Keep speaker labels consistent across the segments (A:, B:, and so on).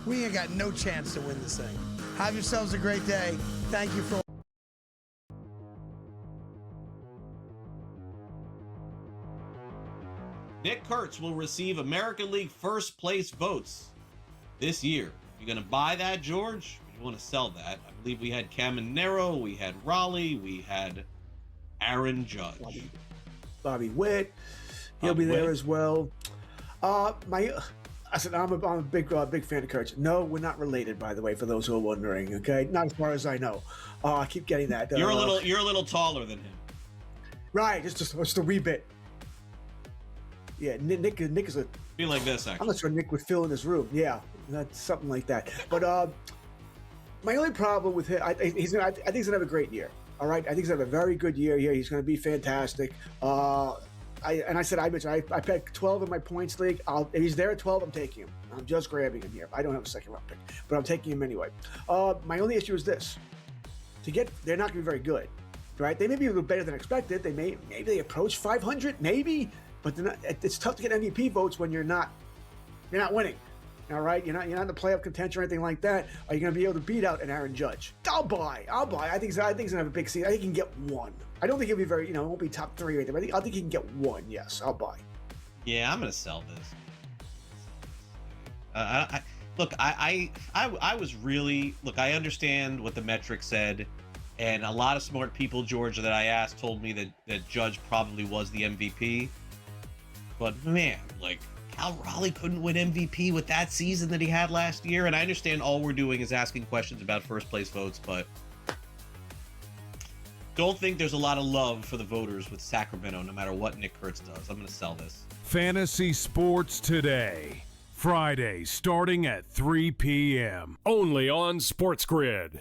A: we ain't got no chance to win this thing. Have yourselves a great day. Thank you for.
B: Nick Kurtz will receive American League first place votes this year. You going to buy that, George? Or you want to sell that? I believe we had Caminero, we had Raleigh, we had Aaron Judge.
C: Bobby Witt. He'll be there as well. I said I'm a big fan of Kurtz. No, we're not related, by the way, for those who are wondering. Okay, not as far as I know. I keep getting that.
B: You're a little taller than him.
C: Right, just a wee bit. Yeah, Nick is a.
B: Be like this, actually.
C: I'm not sure Nick would fill in his room. Yeah, that's something like that. But my only problem with him, I think he's gonna have a great year. All right, I think he's gonna have a very good year here. He's gonna be fantastic. I picked 12 in my points league. If he's there at 12, I'm taking him. I'm just grabbing him here. I don't have a second round pick, but I'm taking him anyway. My only issue is this: they're not gonna be very good, right? They may be a little better than expected. Maybe they approach 500, maybe. But it's tough to get MVP votes when you're not winning. All right, you're not in the playoff contention or anything like that. Are you going to be able to beat out an Aaron Judge? I'll buy. I think he's going to have a big season. I think he can get one. I don't think he'll be very, it won't be top 3 or anything. I think he can get one. Yes, I'll buy.
B: Yeah, I'm going to sell this. I was really I understand what the metrics said, and a lot of smart people, George, that I asked told me that Judge probably was the MVP. But man, Cal Raleigh couldn't win MVP with that season that he had last year. And I understand all we're doing is asking questions about first place votes, but don't think there's a lot of love for the voters with Sacramento, no matter what Nick Kurtz does. I'm going to sell this.
D: Fantasy Sports Today, Friday, starting at 3 p.m. Only on SportsGrid.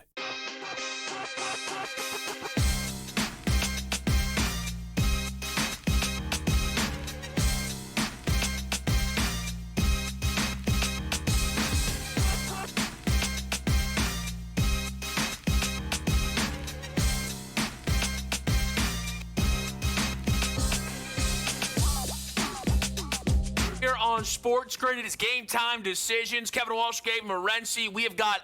E: On SportsGrid, it is game time decisions. Kevin Walsh, Gabriel Morency. We have got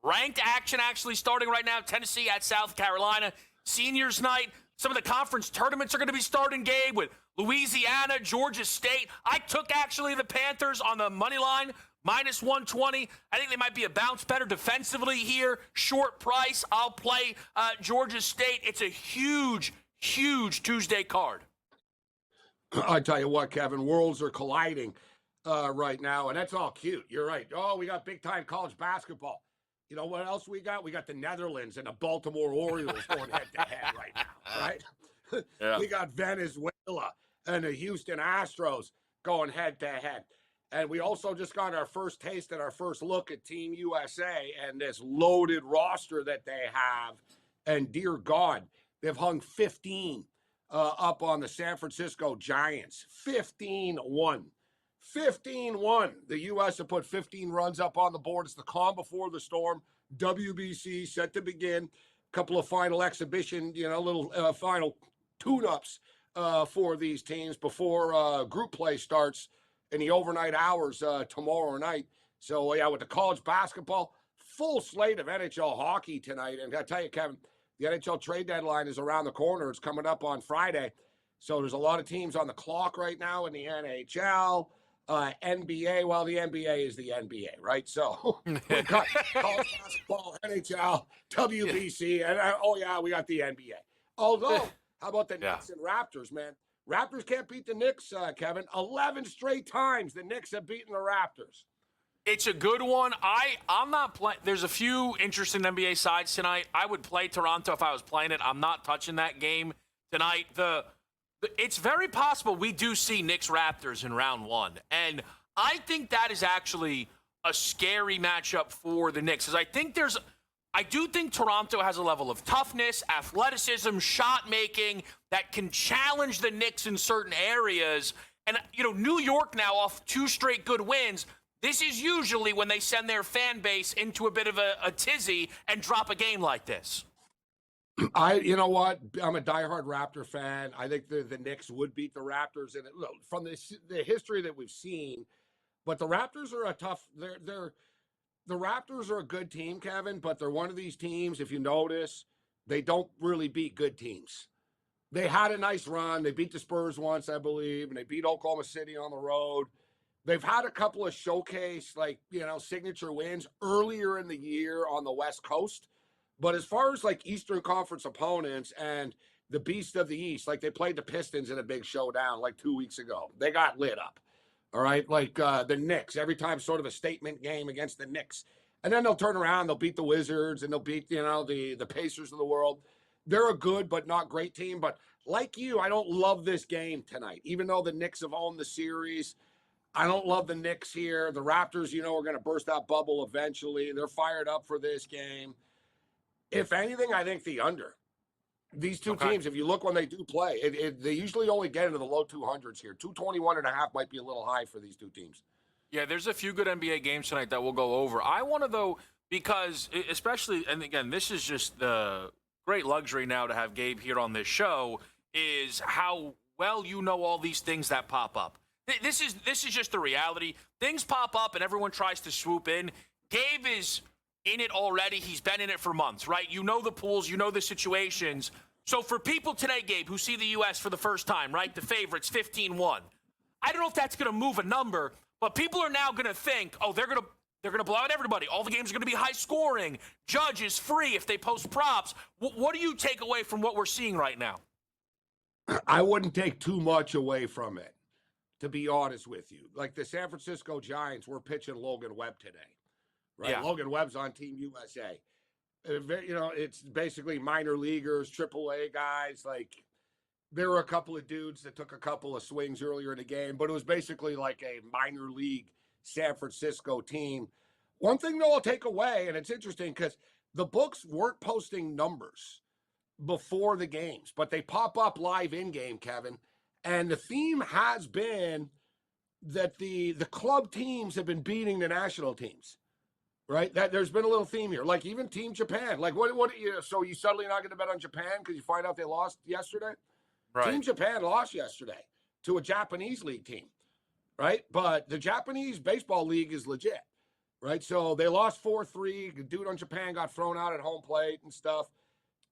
E: ranked action actually starting right now. Tennessee at South Carolina. Seniors night. Some of the conference tournaments are going to be starting, Gabe, with Louisiana, Georgia State. I took actually the Panthers on the money line, minus 120. I think they might be a bounce better defensively here. Short price. I'll play Georgia State. It's a huge, huge Tuesday card.
F: I tell you what, Kevin, worlds are colliding right now, and that's all cute. You're right. Oh, we got big-time college basketball. You know what else we got? We got the Netherlands and the Baltimore Orioles going head-to-head right now, right? Yeah. We got Venezuela and the Houston Astros going head-to-head. And we also just got our first taste and our first look at Team USA and this loaded roster that they have. And dear God, they've hung 15 up on the San Francisco Giants. 15-1. 15-1. The U.S. have put 15 runs up on the board. It's the calm before the storm. WBC set to begin. Couple of final exhibition, little final tune-ups for these teams before group play starts in the overnight hours tomorrow night. So, yeah, with the college basketball, full slate of NHL hockey tonight. And I tell you, Kevin, the NHL trade deadline is around the corner. It's coming up on Friday. So there's a lot of teams on the clock right now in the NHL, NBA. Well, the NBA is the NBA, right? So we've got college basketball, NHL, WBC, and we got the NBA. Although, how about the Knicks and Raptors, man? Raptors can't beat the Knicks, Kevin. 11 straight times the Knicks have beaten the Raptors.
E: It's a good one. I'm not playing. There's a few interesting NBA sides tonight. I would play Toronto if I was playing it. I'm not touching that game tonight. It's very possible we do see Knicks Raptors in round 1. And I think that is actually a scary matchup for the Knicks. Because I do think Toronto has a level of toughness, athleticism, shot making that can challenge the Knicks in certain areas. And, New York now off 2 straight good wins. This is usually when they send their fan base into a bit of a tizzy and drop a game like this.
F: You know what? I'm a diehard Raptor fan. I think the Knicks would beat the Raptors, and from the history that we've seen. But the Raptors are a tough. They're the Raptors are a good team, Kevin, but they're one of these teams, if you notice, they don't really beat good teams. They had a nice run. They beat the Spurs once, I believe, and they beat Oklahoma City on the road. They've had a couple of showcase, signature wins earlier in the year on the West Coast. But as far as like Eastern Conference opponents and the beast of the East, like they played the Pistons in a big showdown like 2 weeks ago. They got lit up. All right. Like the Knicks, every time sort of a statement game against the Knicks. And then they'll turn around, they'll beat the Wizards and they'll beat, the Pacers of the world. They're a good but not great team. But like you, I don't love this game tonight. Even though the Knicks have owned the series, I don't love the Knicks here. The Raptors, are going to burst that bubble eventually. They're fired up for this game. If anything, I think the under. These two teams, if you look when they do play, they usually only get into the low 200s here. 221.5 might be a little high for these two teams.
E: Yeah, there's a few good NBA games tonight that we'll go over. I want to, though, because especially, and again, this is just the great luxury now to have Gabe here on this show, is how well you know all these things that pop up. This is just the reality. Things pop up and everyone tries to swoop in. Gabe is in it already. He's been in it for months, right? You know the pools, you know the situations. So for people today, Gabe, who see the U.S. for the first time, right, the favorites, 15-1, I don't know if that's going to move a number, but people are now going to think, oh, they're going to blow out everybody. All the games are going to be high scoring. Judge is free if they post props. What do you take away from what we're seeing right now?
F: I wouldn't take too much away from it, to be honest with you. Like the San Francisco Giants, we're pitching Logan Webb today, right? Yeah. Logan Webb's on Team USA. It's basically minor leaguers, AAA guys. Like there were a couple of dudes that took a couple of swings earlier in the game, but it was basically like a minor league San Francisco team. One thing, though, I'll take away, and it's interesting because the books weren't posting numbers before the games, but they pop up live in-game, Kevin. And the theme has been that the club teams have been beating the national teams, right? That there's been a little theme here. Like even Team Japan. Like so you suddenly not going to bet on Japan because you find out they lost yesterday? Right. Team Japan lost yesterday to a Japanese league team, right? But the Japanese baseball league is legit, right? So they lost 4-3. The dude on Japan got thrown out at home plate and stuff.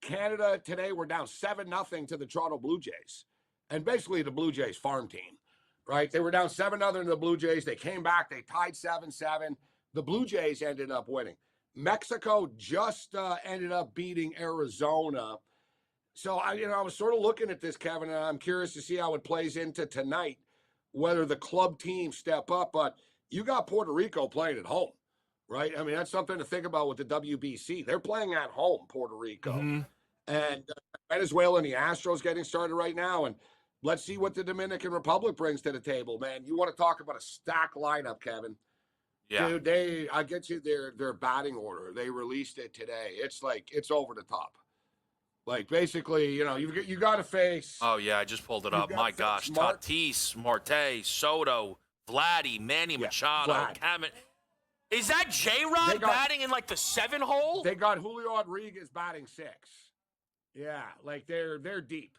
F: Canada today, we're down 7-0 to the Toronto Blue Jays. And basically the Blue Jays farm team, right? They were down 7-0 to the Blue Jays. They came back. They tied 7-7. The Blue Jays ended up winning. Mexico just ended up beating Arizona. So, I was sort of looking at this, Kevin, and I'm curious to see how it plays into tonight, whether the club teams step up. But you got Puerto Rico playing at home, right? I mean, that's something to think about with the WBC. They're playing at home, Puerto Rico. Mm-hmm. And Venezuela and the Astros getting started right now. And let's see what the Dominican Republic brings to the table, man. You want to talk about a stacked lineup, Kevin. Yeah. Dude, I get you their batting order. They released it today. It's like, it's over the top. Like, basically, you got to face.
E: Oh, yeah, I just pulled it up. My gosh. Tatis, Marte, Soto, Vladdy, Manny Machado, Cameron. Is that J-Rod batting in, like, the 7 hole?
F: They got Julio Rodriguez batting 6. Yeah, like, they're deep.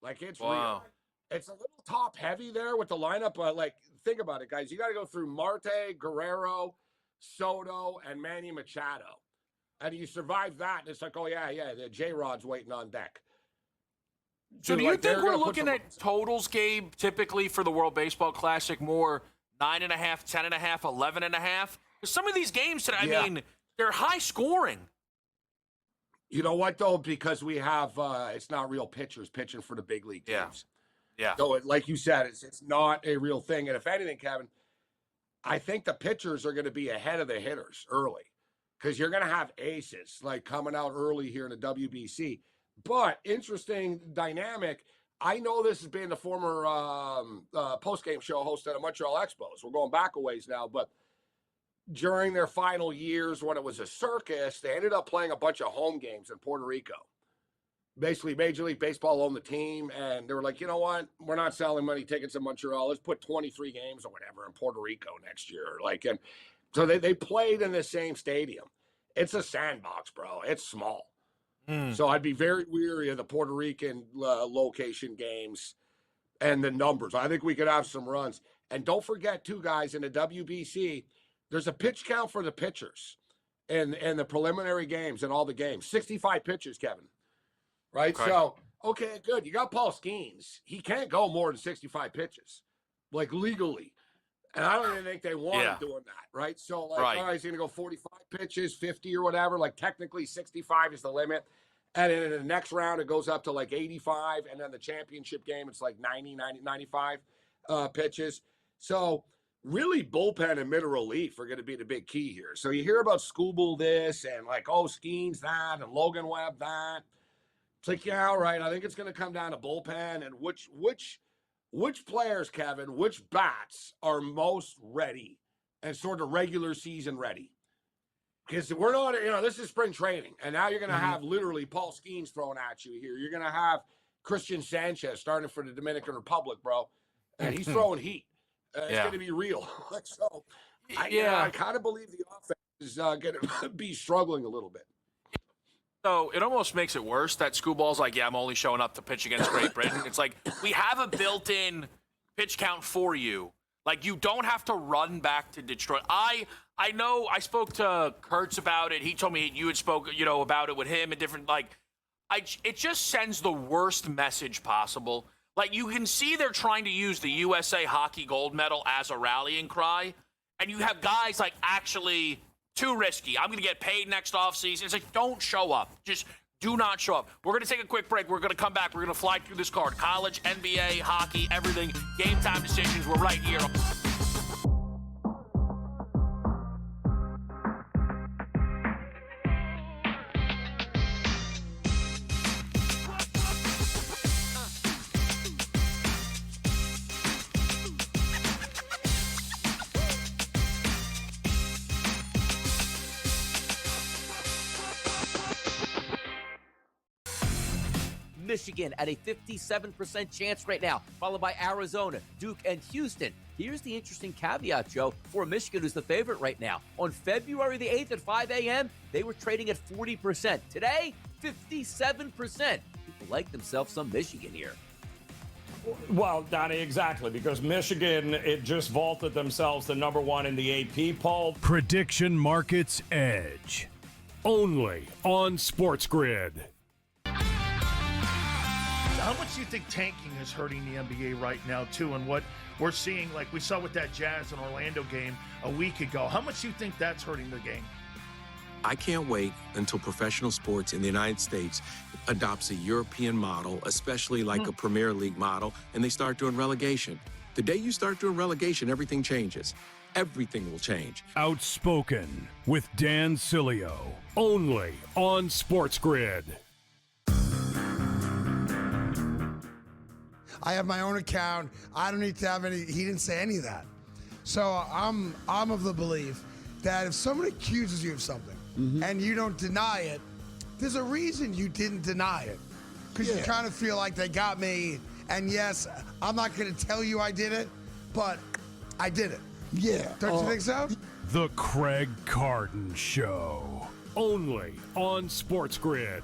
F: Like, it's real. It's a little top heavy there with the lineup, but, like, think about it, guys. You got to go through Marte, Guerrero, Soto, and Manny Machado. And you survive that, and it's like, oh, yeah, the J-Rod's waiting on deck.
E: So do you think we're looking at totals, Gabe, typically for the World Baseball Classic, more 9.5, 10.5, 11.5? Because some of these games today, I mean, they're high scoring.
F: You know what, though? Because we have, it's not real pitchers pitching for the big league teams. Yeah. So, like you said, it's not a real thing. And if anything, Kevin, I think the pitchers are going to be ahead of the hitters early. Because you're going to have aces like coming out early here in the WBC. But interesting dynamic. I know this has been the former post-game show host at the Montreal Expos. We're going back a ways now. But during their final years when it was a circus, they ended up playing a bunch of home games in Puerto Rico. Basically, Major League Baseball owned the team. And they were like, you know what? We're not selling money tickets in Montreal. Let's put 23 games or whatever in Puerto Rico next year. And so they played in the same stadium. It's a sandbox, bro. It's small. So I'd be very weary of the Puerto Rican location games and the numbers. I think we could have some runs. And don't forget, too, guys, in the WBC, there's a pitch count for the pitchers. in the preliminary games and all the games. 65 pitches, Kevin. Right?
E: Okay.
F: So, okay, good. You got Paul Skeens. He can't go more than 65 pitches, like legally. And I don't even think they want him doing that, right? So, like, all right, he's going to go 45 pitches, 50 or whatever. Like, technically 65 is the limit. And then in the next round, it goes up to like 85. And then the championship game, it's like 95 pitches. So, really, bullpen and middle relief are going to be the big key here. So, you hear about Scooble this and like, oh, Skeens that and Logan Webb that. It's like, yeah, all right. I think it's going to come down to bullpen and which players, Kevin, which bats are most ready and sort of regular season ready? Because we're not, this is spring training, and now you're going to have literally Paul Skeens thrown at you here. You're going to have Christian Sanchez starting for the Dominican Republic, bro, and he's throwing heat. It's going to be real. So, I kind of believe the offense is going to be struggling a little bit.
E: So it almost makes it worse that Screwball's like, yeah, I'm only showing up to pitch against Great Britain. It's like, we have a built-in pitch count for you. Like, you don't have to run back to Detroit. I know I spoke to Kurtz about it. He told me you had spoken, about it with him and different, it just sends the worst message possible. Like, you can see they're trying to use the USA hockey gold medal as a rallying cry. And you have guys like, actually, too risky. I'm going to get paid next offseason. It's like, don't show up. Just do not show up. We're going to take a quick break. We're going to come back. We're going to fly through this card. College, NBA, hockey, everything. Game time decisions. We're right here.
G: Michigan at a 57% chance right now, followed by Arizona, Duke, and Houston. Here's the interesting caveat, Joe, for Michigan, who's the favorite right now. On February the 8th at 5 a.m., they were trading at 40%. Today, 57%. People like themselves some Michigan here.
H: Well, Donnie, exactly, because Michigan, it just vaulted themselves to number one in the AP poll.
D: Prediction Markets Edge. Only on SportsGrid.
I: How much do you think tanking is hurting the NBA right now, too? And what we're seeing, like we saw with that Jazz and Orlando game a week ago, how much do you think that's hurting the game?
J: I can't wait until professional sports in the United States adopts a European model, especially like a Premier League model, and they start doing relegation. The day you start doing relegation, everything changes. Everything will change.
D: Outspoken with Dan Cilio. Only on SportsGrid.
A: I have my own account. I don't need to have any. He didn't say any of that. So I'm of the belief that if someone accuses you of something and you don't deny it, there's a reason you didn't deny it. Because you kind of feel like they got me. And yes, I'm not going to tell you I did it, but I did it. Yeah. Don't you think so?
D: The Craig Carton Show. Only on SportsGrid.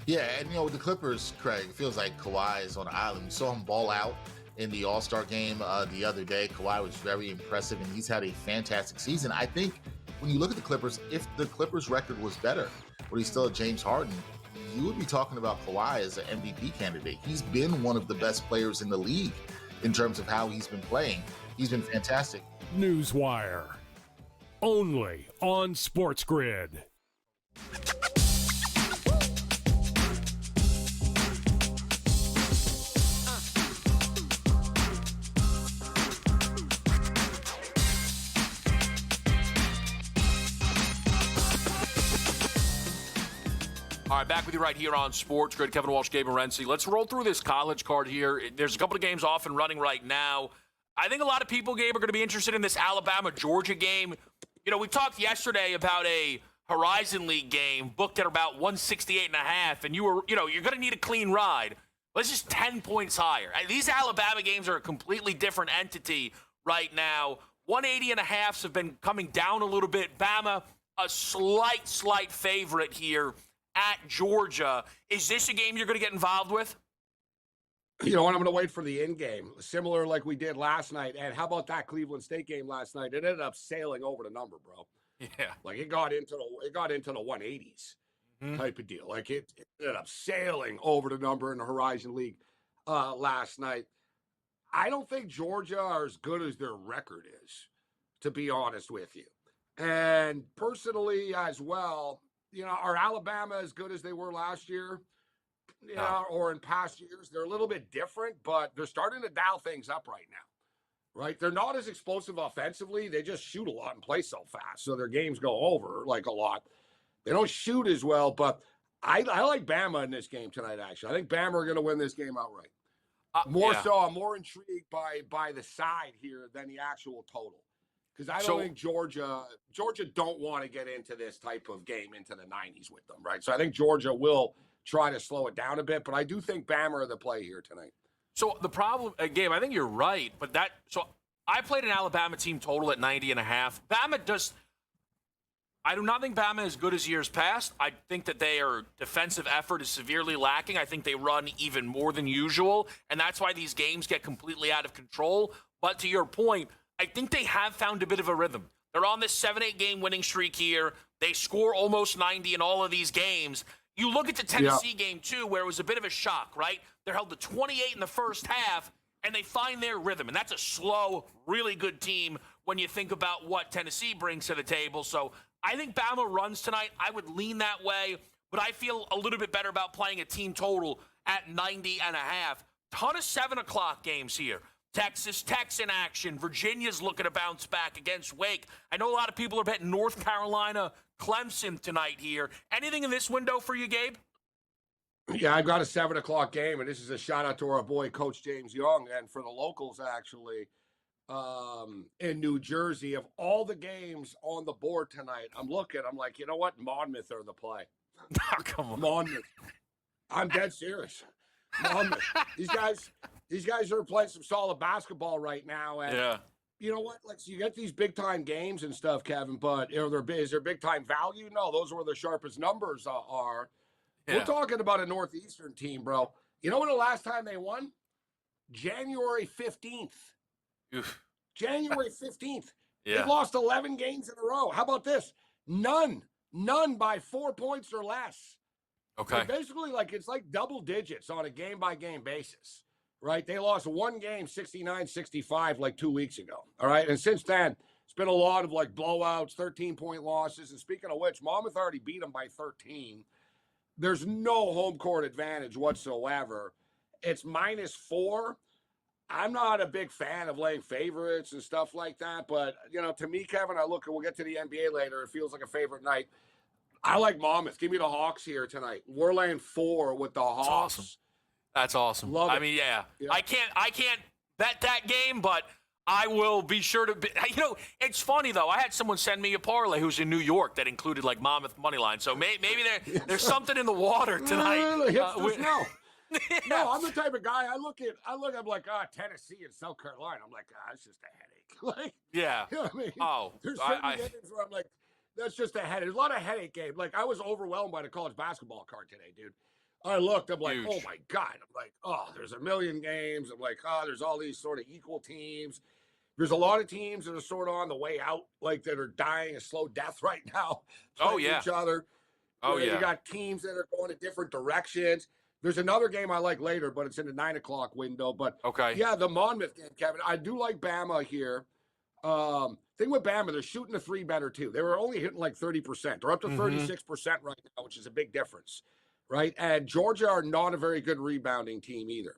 K: Yeah, and with the Clippers, Craig, it feels like Kawhi is on an island. We saw him ball out in the All-Star game the other day. Kawhi was very impressive, and he's had a fantastic season. I think when you look at the Clippers, if the Clippers' record was better, but he's still at James Harden, you would be talking about Kawhi as an MVP candidate. He's been one of the best players in the league in terms of how he's been playing. He's been fantastic.
D: Newswire. Only on SportsGrid.
E: All right, back with you right here on SportsGrid. Kevin Walsh, Gabriel Morency. Let's roll through this college card here. There's a couple of games off and running right now. I think a lot of people, Gabe, are going to be interested in this Alabama-Georgia game. We talked yesterday about a Horizon League game booked at about 168.5, and you're going to need a clean ride. But it's just 10 points higher. These Alabama games are a completely different entity right now. 180.5s have been coming down a little bit. Bama, a slight favorite here at Georgia. Is this a game you're going to get involved with?
F: You know what? I'm going to wait for the end game, similar like we did last night. And how about that Cleveland State game last night? It ended up sailing over the number, bro.
E: Yeah.
F: Like it got into the 180s type of deal. Like it ended up sailing over the number in the Horizon League last night. I don't think Georgia are as good as their record is, to be honest with you. And personally as well, you know, are Alabama as good as they were last year? Yeah, or in past years? They're a little bit different, but they're starting to dial things up right now, right? They're not as explosive offensively. They just shoot a lot and play so fast, so their games go over like a lot. They don't shoot as well, but I like Bama in this game tonight, actually. I think Bama are going to win this game outright. So, I'm more intrigued by the side here than the actual total. Because I don't think Georgia don't want to get into this type of game into the 90s with them, right? So I think Georgia will try to slow it down a bit, but I do think Bama are the play here tonight.
E: So the problem, Gabe, I think you're right, but I played an Alabama team total at 90.5. I do not think Bama is good as years past. I think that their defensive effort is severely lacking. I think they run even more than usual, and that's why these games get completely out of control. But to your point, I think they have found a bit of a rhythm. They're on this 7-8 game winning streak here. They score almost 90 in all of these games. You look at the Tennessee game, too, where it was a bit of a shock, right? They're held to 28 in the first half, and they find their rhythm. And that's a slow, really good team when you think about what Tennessee brings to the table. So I think Bama runs tonight. I would lean that way, but I feel a little bit better about playing a team total at 90.5. Ton of 7 o'clock games here. Texas Tech's in action. Virginia's looking to bounce back against Wake. I know a lot of people are betting North Carolina, Clemson tonight here. Anything in this window for you, Gabe?
F: Yeah, I've got a 7 o'clock game, and this is a shout out to our boy, Coach James Young, and for the locals, actually, in New Jersey. Of all the games on the board tonight, I'm like, you know what? Monmouth are the play.
E: Oh, come on.
F: Monmouth. I'm dead serious. Monmouth. These guys are playing some solid basketball right now, and you know what? Like, so you get these big time games and stuff, Kevin. But is there big time value? No, those are where the sharpest numbers are. Yeah. We're talking about a Northeastern team, bro. You know when the last time they won? January 15th.
E: Oof.
F: January 15th.
E: Yeah.
F: They lost 11 games in a row. How about this? None by 4 points or less.
E: Okay.
F: So basically, it's like double digits on a game-by-game basis, right? They lost one game, 69-65, like 2 weeks ago, all right? And since then, it's been a lot of, blowouts, 13-point losses. And speaking of which, Monmouth already beat them by 13. There's no home court advantage whatsoever. It's -4. I'm not a big fan of laying favorites and stuff like that, but, to me, Kevin, we'll get to the NBA later. It feels like a favorite night. I like Monmouth. Give me the Hawks here tonight. We're laying 4 with the Hawks.
E: That's awesome.
F: Love it.
E: I mean, yeah. I can't bet that game, but I will be sure to be. It's funny though. I had someone send me a parlay who's in New York that included Monmouth money line. So maybe there's something in the water tonight.
F: No. No, I'm the type of guy. I'm like, Tennessee and South Carolina. I'm like, it's just a headache.
E: Yeah.
F: You know what I mean?
E: Oh,
F: there's certain games where I'm like, that's just a headache. There's a lot of headache games. I was overwhelmed by the college basketball card today, dude. I looked, I'm like, huge. Oh my God. I'm like, there's a million games. I'm like, there's all these sort of equal teams. There's a lot of teams that are sort of on the way out, that are dying a slow death right now. Each other. You got teams that are going in different directions. There's another game I like later, but it's in the 9 o'clock window. But the Monmouth game, Kevin. I do like Bama here. Thing with Bama, they're shooting the 3 better too. They were only hitting 30%. They're up to 36% right now, which is a big difference, right? And Georgia are not a very good rebounding team either.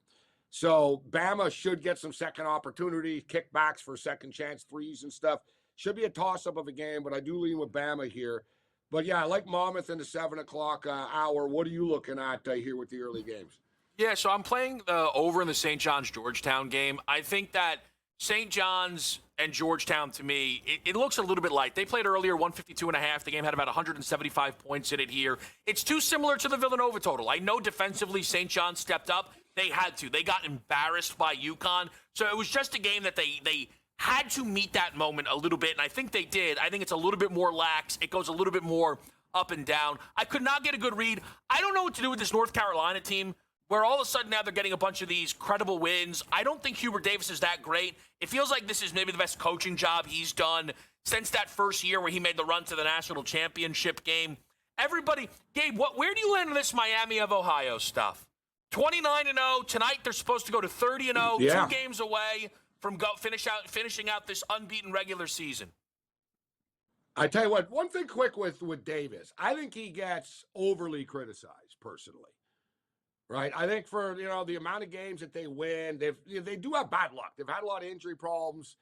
F: So Bama should get some second opportunities, kickbacks for second chance threes and stuff. Should be a toss-up of a game, but I do lean with Bama here. But yeah, I like Monmouth in the 7 o'clock hour. What are you looking at here with the early games? Yeah,
E: so I'm playing over in the St. John's Georgetown game. I think that St. John's and Georgetown, to me, it looks a little bit light. They played earlier, 152.5. The game had about 175 points in it here. It's too similar to the Villanova total. I know defensively St. John stepped up. They had to. They got embarrassed by UConn. So it was just a game that they had to meet that moment a little bit, and I think they did. I think it's a little bit more lax. It goes a little bit more up and down. I could not get a good read. I don't know what to do with this North Carolina team. where all of a sudden now they're getting a bunch of these credible wins. I don't think Hubert Davis is that great. It feels like this is maybe the best coaching job he's done since that first year where he made the run to the national championship game. Everybody, Gabe, where do you land on this Miami of Ohio stuff? 29-0 tonight. They're supposed to go to 30-0,
F: Yeah.
E: 2 games away from finishing out this unbeaten regular season.
F: I tell you what, one thing quick with Davis, I think he gets overly criticized personally, right? I think for, the amount of games that they win, they do have bad luck. They've had a lot of injury problems.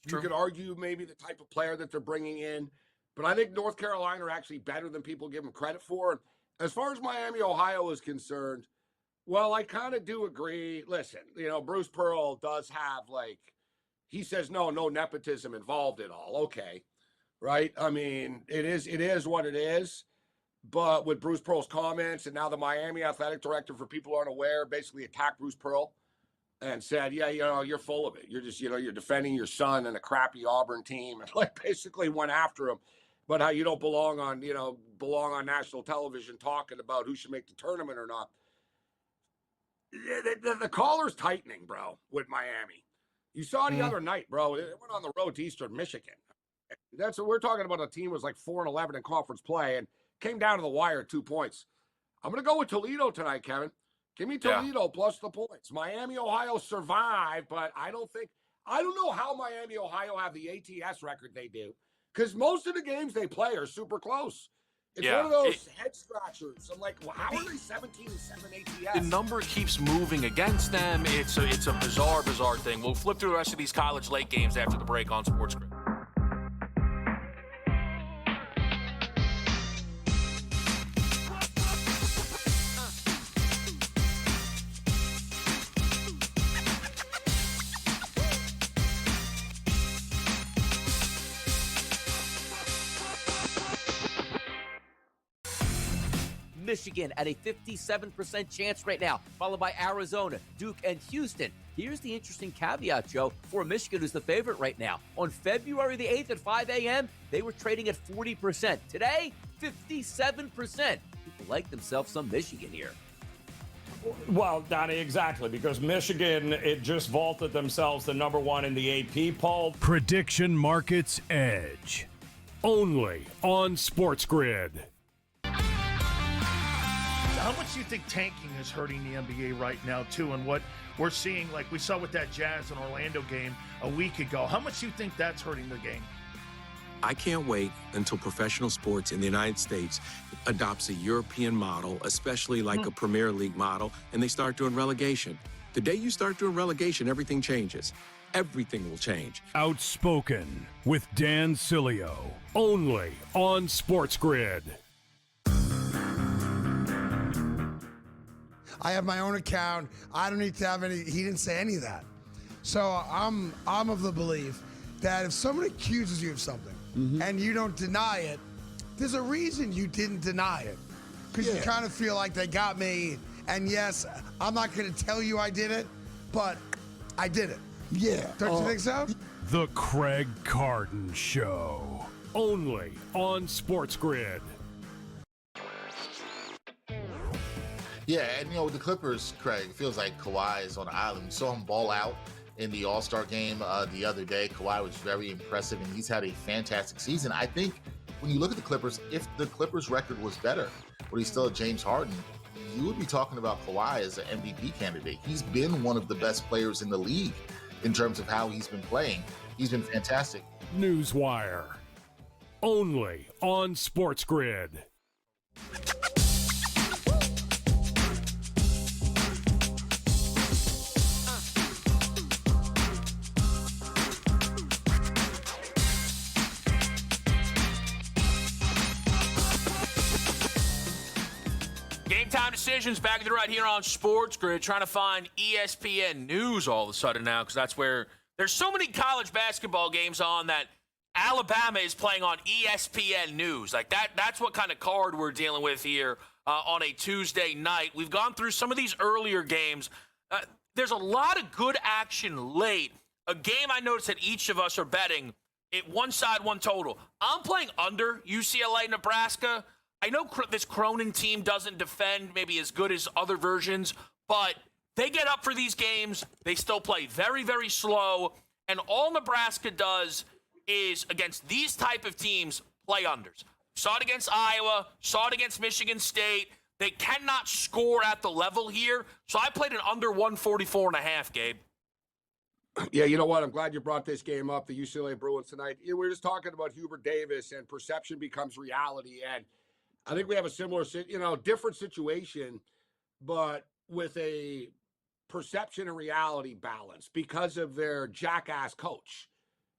E: True.
F: You could argue maybe the type of player that they're bringing in, but I think North Carolina are actually better than people give them credit for. And as far as Miami, Ohio is concerned, well, I kind of do agree. Listen, Bruce Pearl does have he says no nepotism involved at all. Okay. Right? I mean, it is what it is. But with Bruce Pearl's comments, and now the Miami athletic director, for people who aren't aware, basically attacked Bruce Pearl and said, yeah, you're full of it. You're just, you're defending your son and a crappy Auburn team, and basically went after him. But how you don't belong on national television talking about who should make the tournament or not. The collar's tightening, bro, with Miami. You saw the other night, bro. It went on the road to Eastern Michigan. That's what we're talking about. A team was 4-11 in conference play and came down to the wire 2 points. I'm going to go with Toledo tonight, Kevin. Give me Toledo plus the points. Miami, Ohio survived, but I don't know how Miami, Ohio have the ATS record they do, because most of the games they play are super close. It's one of those head scratchers. I'm like, well, how are they 17-7 ATS?
E: The number keeps moving against them. It's a bizarre thing. We'll flip through the rest of these college late games after the break on SportsGrid.
G: Michigan at a 57% chance right now, followed by Arizona, Duke, and Houston. Here's the interesting caveat, Joe, for Michigan, who's the favorite right now. On February the 8th at 5 a.m., they were trading at 40%. Today, 57%. People like themselves some Michigan here.
H: Well, Donnie, exactly, because Michigan, it just vaulted themselves to number 1 in the AP poll.
D: Prediction Markets Edge. Only on SportsGrid.
I: How much do you think tanking is hurting the NBA right now, too? And what we're seeing, like we saw with that Jazz and Orlando game a week ago, how much do you think that's hurting the game?
J: I can't wait until professional sports in the United States adopts a European model, especially like a Premier League model, and they start doing relegation. The day you start doing relegation, everything changes. Everything will change.
D: Outspoken with Dan Cilio. Only on SportsGrid.
A: I have my own account. I don't need to have any. He didn't say any of that. So I'm of the belief that if someone accuses you of something and you don't deny it, there's a reason you didn't deny it. Because you kind of feel like they got me. And yes, I'm not going to tell you I did it, but I did it.
F: Yeah.
A: Don't you think so?
D: The Craig Carden Show. Only on SportsGrid.
K: Yeah, and with the Clippers, Craig, it feels like Kawhi is on an island. We saw him ball out in the All-Star game the other day. Kawhi was very impressive, and he's had a fantastic season. I think when you look at the Clippers, if the Clippers' record was better, but he's still a James Harden, you would be talking about Kawhi as an MVP candidate. He's been one of the best players in the league in terms of how he's been playing. He's been fantastic.
D: Newswire. Only on SportsGrid.
E: GameTime decisions back to the right here on SportsGrid, trying to find ESPN News all of a sudden now, because that's where there's so many college basketball games on that Alabama is playing on ESPN News. Like that's what kind of card we're dealing with here on a Tuesday night. We've gone through some of these earlier games. There's a lot of good action late. A game I noticed that each of us are betting, it one side, one total. I'm playing under UCLA, Nebraska. I know this Cronin team doesn't defend maybe as good as other versions, but they get up for these games. They still play very, very slow. And all Nebraska does is, against these type of teams, play unders. Saw it against Iowa. Saw it against Michigan State. They cannot score at the level here. So I played an under 144.5, Gabe.
F: Yeah, you know what? I'm glad you brought this game up, the UCLA Bruins tonight. We were just talking about Hubert Davis, and perception becomes reality. And I think we have a similar, different situation, but with a perception and reality balance because of their jackass coach.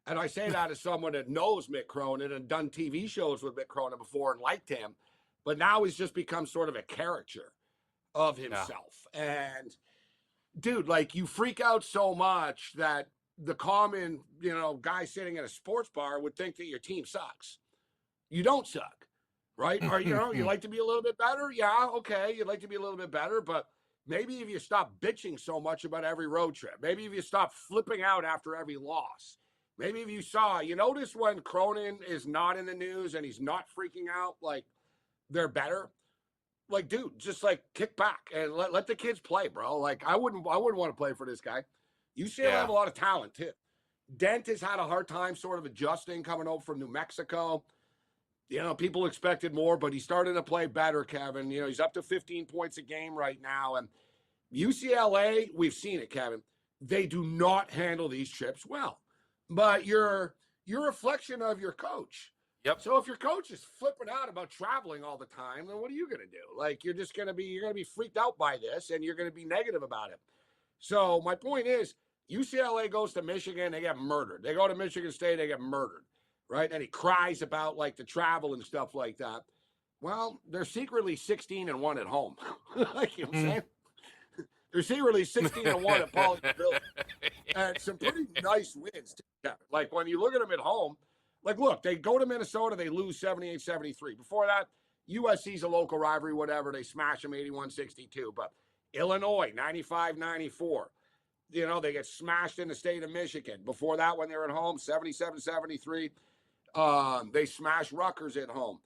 F: And I say that as someone that knows Mick Cronin and done TV shows with Mick Cronin before and liked him, but now he's just become sort of a caricature of himself. Yeah. And dude, like, you freak out so much that the common, guy sitting at a sports bar would think that your team sucks. You don't suck, right? Or, you like to be a little bit better. Yeah. Okay. You'd like to be a little bit better, but maybe if you stop bitching so much about every road trip, maybe if you stop flipping out after every loss, maybe if you notice when Cronin is not in the news and he's not freaking out, like, they're better. Like, dude, just like kick back and let the kids play, bro. Like, I wouldn't want to play for this guy. UCLA have a lot of talent too. Dent has had a hard time sort of adjusting coming over from New Mexico. People expected more, but he started to play better, Kevin. He's up to 15 points a game right now. And UCLA, we've seen it, Kevin. They do not handle these trips well. But you're a reflection of your coach.
E: Yep.
F: So if your coach is flipping out about traveling all the time, then what are you going to do? Like, you're going to be freaked out by this, and you're going to be negative about it. So my point is, UCLA goes to Michigan, they get murdered. They go to Michigan State, they get murdered, right? And he cries about, like, the travel and stuff like that. Well, they're secretly 16-1 at home. Like, you know what I'm saying? They're secretly 16-1 at Pauley. And some pretty nice wins, too, Kevin. Like, when you look at them at home, like, look, they go to Minnesota, they lose 78-73. Before that, USC's a local rivalry, whatever. They smash them 81-62. But Illinois, 95-94. They get smashed in the state of Michigan. Before that, when they were at home, 77-73. They smash Rutgers at home.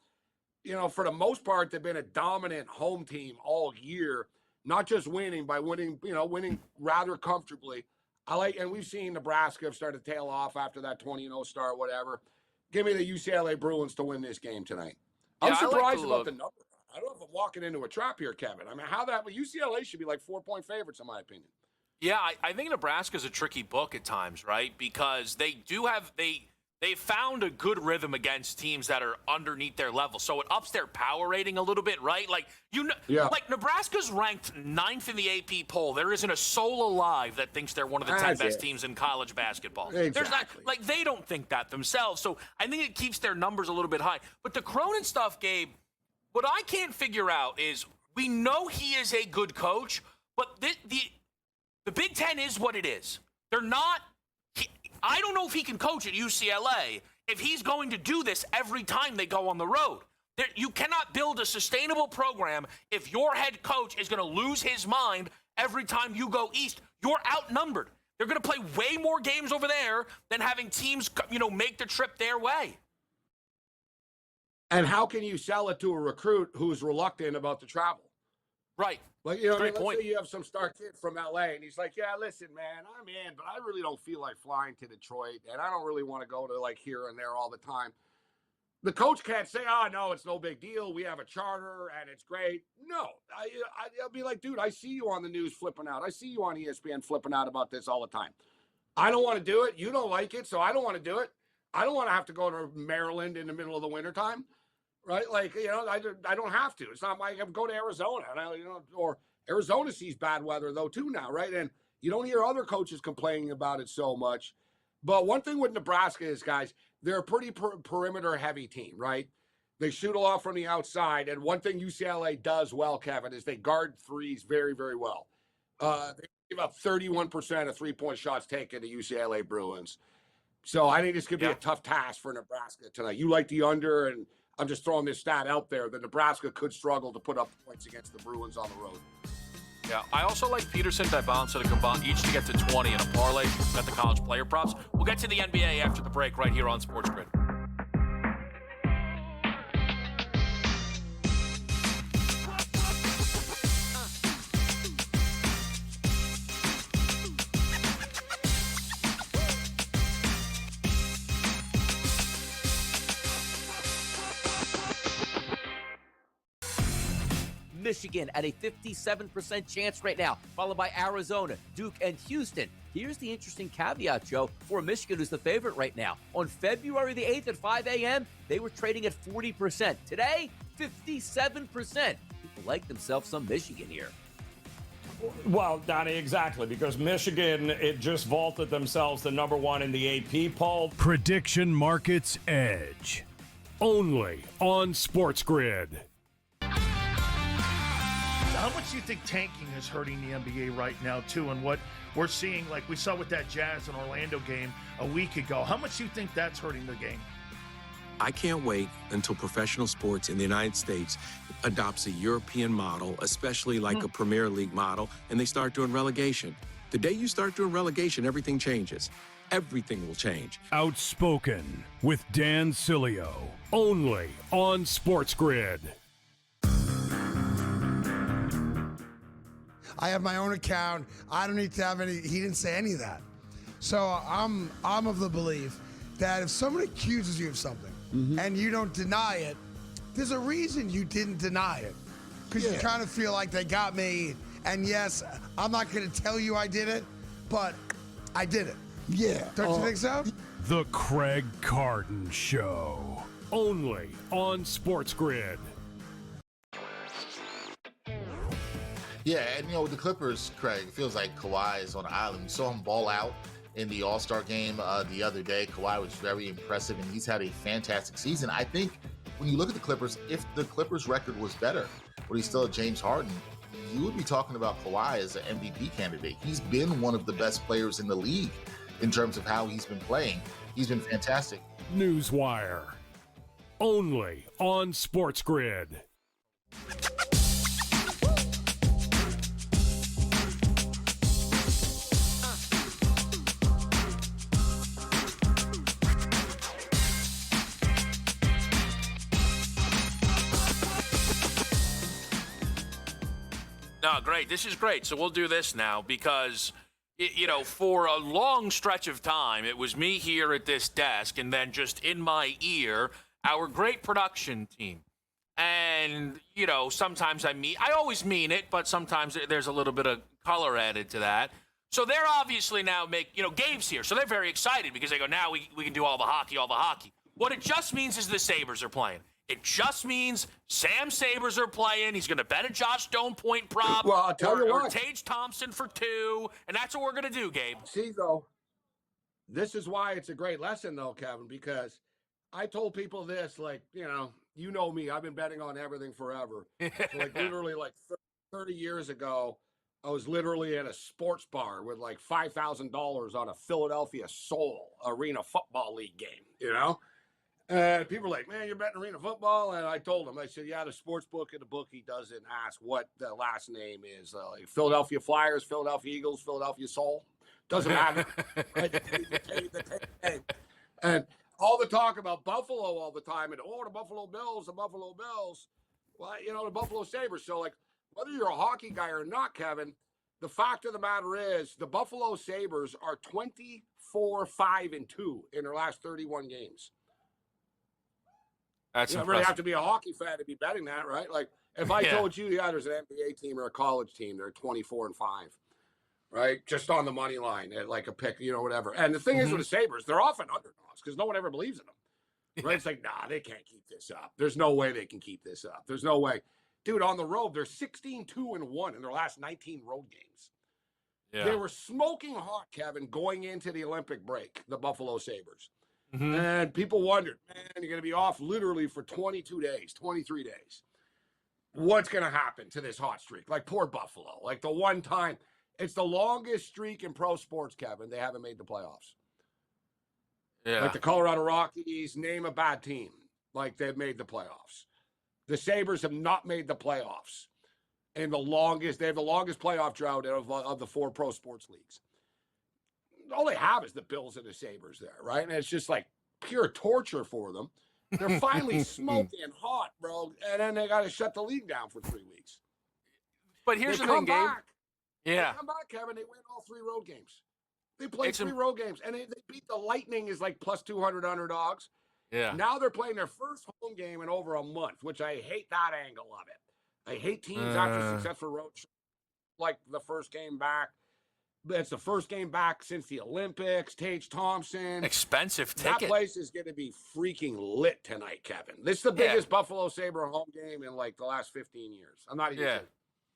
F: For the most part, they've been a dominant home team all year, not just winning, winning rather comfortably. And we've seen Nebraska have started to tail off after that 20-0 start, whatever. Give me the UCLA Bruins to win this game tonight. I'm surprised about the number. I don't know if I'm walking into a trap here, Kevin. I mean, UCLA should be like 4-point favorites, in my opinion.
E: Yeah, I think Nebraska's a tricky book at times, right? Because they found a good rhythm against teams that are underneath their level. So it ups their power rating a little bit, right? Like, like Nebraska's ranked 9th in the AP poll. There isn't a soul alive that thinks they're one of the 10 best teams in college basketball.
F: Exactly.
E: There's not, like, they don't think that themselves. So I think it keeps their numbers a little bit high. But the Cronin stuff, Gabe, what I can't figure out is, we know he is a good coach, but the Big Ten is what it is. They're not. I don't know if he can coach at UCLA if he's going to do this every time they go on the road. You cannot build a sustainable program if your head coach is going to lose his mind every time you go east. You're outnumbered. They're going to play way more games over there than having teams, make the trip their way.
F: And how can you sell it to a recruit who's reluctant about the travel?
E: Right.
F: Like, let's say you have some star kid from LA and he's like, yeah, listen, man, I'm in, but I really don't feel like flying to Detroit, and I don't really want to go to, like, here and there all the time. The coach can't say, oh, no, it's no big deal. We have a charter and it's great. No, I'll be like, dude, I see you on the news flipping out. I see you on ESPN flipping out about this all the time. I don't want to do it. You don't like it, so I don't want to do it. I don't want to have to go to Maryland in the middle of the wintertime. Right? Like, I don't have to. It's not like I go to Arizona, or Arizona sees bad weather though too now, right? And you don't hear other coaches complaining about it so much. But one thing with Nebraska is, guys, they're a pretty perimeter heavy team, right? They shoot a lot from the outside. And one thing UCLA does well, Kevin, is they guard threes very, very well. They give up 31% of 3-point shots taken to UCLA Bruins. So I think this could be a tough task for Nebraska tonight. You like the under, and I'm just throwing this stat out there that Nebraska could struggle to put up points against the Bruins on the road.
E: Yeah, I also like Peterson, Dybonsa to combine each to get to 20 in a parlay at the college player props. We'll get to the NBA after the break right here on SportsGrid.
G: Michigan at a 57% chance right now, followed by Arizona, Duke, and Houston. Here's the interesting caveat, Joe, for Michigan, who's the favorite right now. On February the 8th at 5 a.m., they were trading at 40%. Today, 57%. People like themselves some Michigan here.
H: Well, Donnie, exactly, because Michigan, it just vaulted themselves to number one in the AP poll.
D: Prediction Markets Edge. Only on SportsGrid.
I: How much do you think tanking is hurting the NBA right now, too? And what we're seeing, like we saw with that Jazz and Orlando game a week ago, how much do you think that's hurting the game?
J: I can't wait until professional sports in the United States adopts a European model, especially like a Premier League model, and they start doing relegation. The day you start doing relegation, everything changes. Everything will change.
D: Outspoken with Dan Cilio. Only on SportsGrid.
A: I have my own account. I don't need to have any. He didn't say any of that. So I'm of the belief that if someone accuses you of something and you don't deny it, there's a reason you didn't deny it. Because you kind of feel like they got me. And yes, I'm not going to tell you I did it, but I did it.
F: Yeah.
A: Don't you think so?
D: The Craig Carden Show. Only on SportsGrid.
K: Yeah, and with the Clippers, Craig, it feels like Kawhi is on an island. We saw him ball out in the All-Star game the other day. Kawhi was very impressive, and he's had a fantastic season. I think when you look at the Clippers, if the Clippers' record was better, but he's still James Harden, you would be talking about Kawhi as an MVP candidate. He's been one of the best players in the league in terms of how he's been playing. He's been fantastic.
D: Newswire. Only on SportsGrid.
E: No, great. This is great. So we'll do this now because, for a long stretch of time, it was me here at this desk and then just in my ear, our great production team. And, sometimes I always mean it, but sometimes there's a little bit of color added to that. So they're obviously now Gabe's here. So they're very excited because they go, now we can do all the hockey. What it just means is the Sabres are playing. It just means Sam Sabres are playing. He's going to bet a Josh Stone point prop.
F: Well, I'll tell you what.
E: Or Tage Thompson for 2. And that's what we're going to do, Gabe.
F: See, though, this is why it's a great lesson, though, Kevin, because I told people this, you know me. I've been betting on everything forever. So, literally, 30 years ago, I was literally at a sports bar with, $5,000 on a Philadelphia Soul Arena Football League game, And people were like, man, you're betting arena football? And I told them, I said, yeah, the sports book and the bookie doesn't ask what the last name is. Philadelphia Flyers, Philadelphia Eagles, Philadelphia Soul. Doesn't matter. And all the talk about Buffalo all the time and, the Buffalo Bills. Well, the Buffalo Sabres. So, whether you're a hockey guy or not, Kevin, the fact of the matter is the Buffalo Sabres are 24-5-2 in their last 31 games.
E: That's
F: you don't really have to be a hockey fan to be betting that, right? If I told you, there's an NBA team or a college team, they're 24-5, right? Just on the money line at a pick, whatever. And the thing is with the Sabres, they're often underdogs because no one ever believes in them, right? It's nah, they can't keep this up. There's no way they can keep this up. There's no way. Dude, on the road, they're 16-2-1 in their last 19 road games. Yeah. They were smoking hot, Kevin, going into the Olympic break, the Buffalo Sabres. Mm-hmm. And people wondered, man, you're going to be off literally for 22 days, 23 days. What's going to happen to this hot streak? Poor Buffalo. The one time, it's the longest streak in pro sports, Kevin. They haven't made the playoffs.
E: Yeah.
F: The Colorado Rockies, name a bad team. They've made the playoffs. The Sabres have not made the playoffs. They have the longest playoff drought of the 4 pro sports leagues. All they have is the Bills and the Sabres there, right? And it's just pure torture for them. They're finally smoking hot, bro. And then they got to shut the league down for 3 weeks.
E: But here's the thing, Gabe. Yeah.
F: They come back, Kevin. They win all 3 road games. They played 3 road games. And they beat the Lightning as plus 200 underdogs.
E: Yeah.
F: Now they're playing their first home game in over a month, which I hate that angle of it. I hate teams after successful road trip, like the first game back. It's the first game back since the Olympics. Tage Thompson.
E: Expensive ticket.
F: That place is going to be freaking lit tonight, Kevin. This is the biggest Buffalo Sabre home game in like the last 15 years. I'm not even kidding.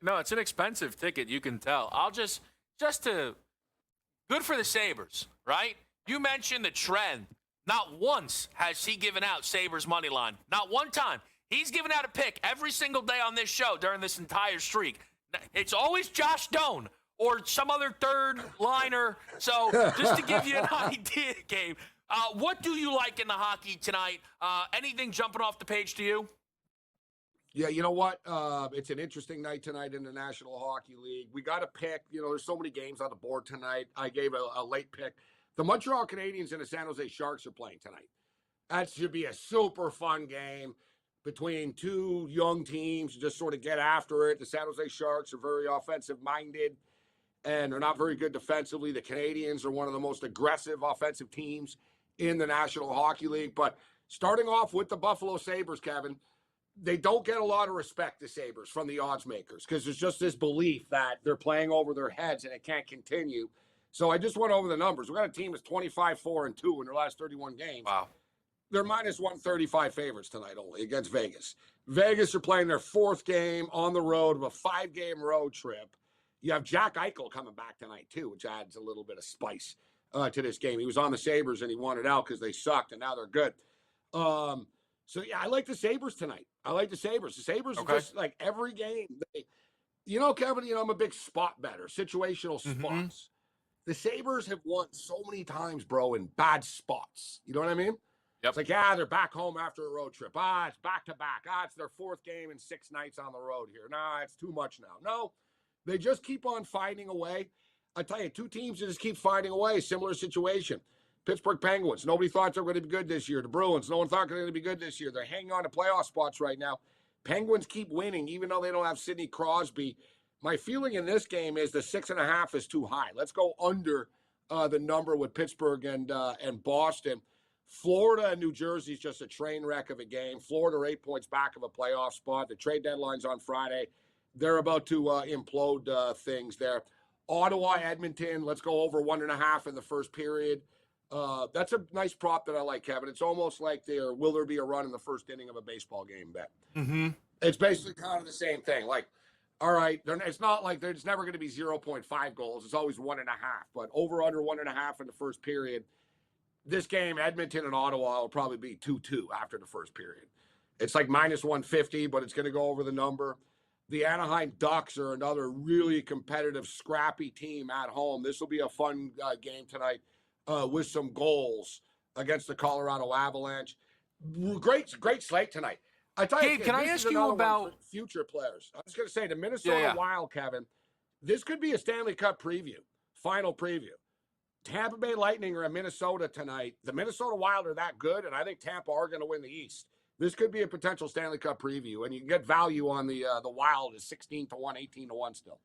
E: No, it's an expensive ticket. You can tell. I'll just to good for the Sabres, right? You mentioned the trend. Not once has he given out Sabres money line. Not one time. He's given out a pick every single day on this show during this entire streak. It's always Josh Doan or some other third liner. So just to give you an idea, Gabe, what do you like in the hockey tonight? Anything jumping off the page to you?
F: Yeah, you know what? It's an interesting night tonight in the National Hockey League. We got to pick. There's so many games on the board tonight. I gave a late pick. The Montreal Canadiens and the San Jose Sharks are playing tonight. That should be a super fun game between two young teams. Just sort of get after it. The San Jose Sharks are very offensive-minded, and they're not very good defensively. The Canadiens are one of the most aggressive offensive teams in the National Hockey League. But starting off with the Buffalo Sabres, Kevin, they don't get a lot of respect, the Sabres, from the odds makers, because there's just this belief that they're playing over their heads and it can't continue. So I just went over the numbers. We got a team that's 25-4-2 in their last 31 games.
E: Wow.
F: They're minus 135 favorites tonight only against Vegas. Vegas are playing their fourth game on the road of a 5-game road trip. You have Jack Eichel coming back tonight, too, which adds a little bit of spice to this game. He was on the Sabres, and he wanted out because they sucked, and now they're good. So, yeah, I like the Sabres tonight. I like the Sabres. The Sabres are just like every game. Kevin, I'm a big spot better, situational spots. The Sabres have won so many times, bro, in bad spots. You know what I mean?
E: Yep.
F: It's like, they're back home after a road trip. It's back-to-back. It's their fourth game in 6 nights on the road here. It's too much now. No. They just keep on finding a way. I tell you, two teams that just keep finding a way. Similar situation. Pittsburgh Penguins. Nobody thought they were going to be good this year. The Bruins. No one thought they were going to be good this year. They're hanging on to playoff spots right now. Penguins keep winning, even though they don't have Sidney Crosby. My feeling in this game is the 6.5 is too high. Let's go under the number with Pittsburgh and Boston. Florida and New Jersey is just a train wreck of a game. Florida are 8 points back of a playoff spot. The trade deadline's on Friday. They're about to implode things there. Ottawa, Edmonton, let's go over 1.5 in the first period. That's a nice prop that I like, Kevin. It's almost like will there be a run in the first inning of a baseball game bet.
E: Mm-hmm.
F: It's basically kind of the same thing. Like, all right, it's not like there's never going to be 0.5 goals. It's always 1.5, but over under 1.5 in the first period. This game, Edmonton and Ottawa, will probably be 2-2 after the first period. It's like minus 150, but it's going to go over the number. The Anaheim Ducks are another really competitive, scrappy team at home. This will be a fun game tonight with some goals against the Colorado Avalanche. Great slate tonight. I tell you,
E: Gabe, can I ask you about
F: future players? I was going to say the Minnesota Wild, Kevin. This could be a Stanley Cup preview, final preview. Tampa Bay Lightning are in Minnesota tonight. The Minnesota Wild are that good, and I think Tampa are going to win the East. This could be a potential Stanley Cup preview, and you can get value on the Wild is 16-1, 18-1 still.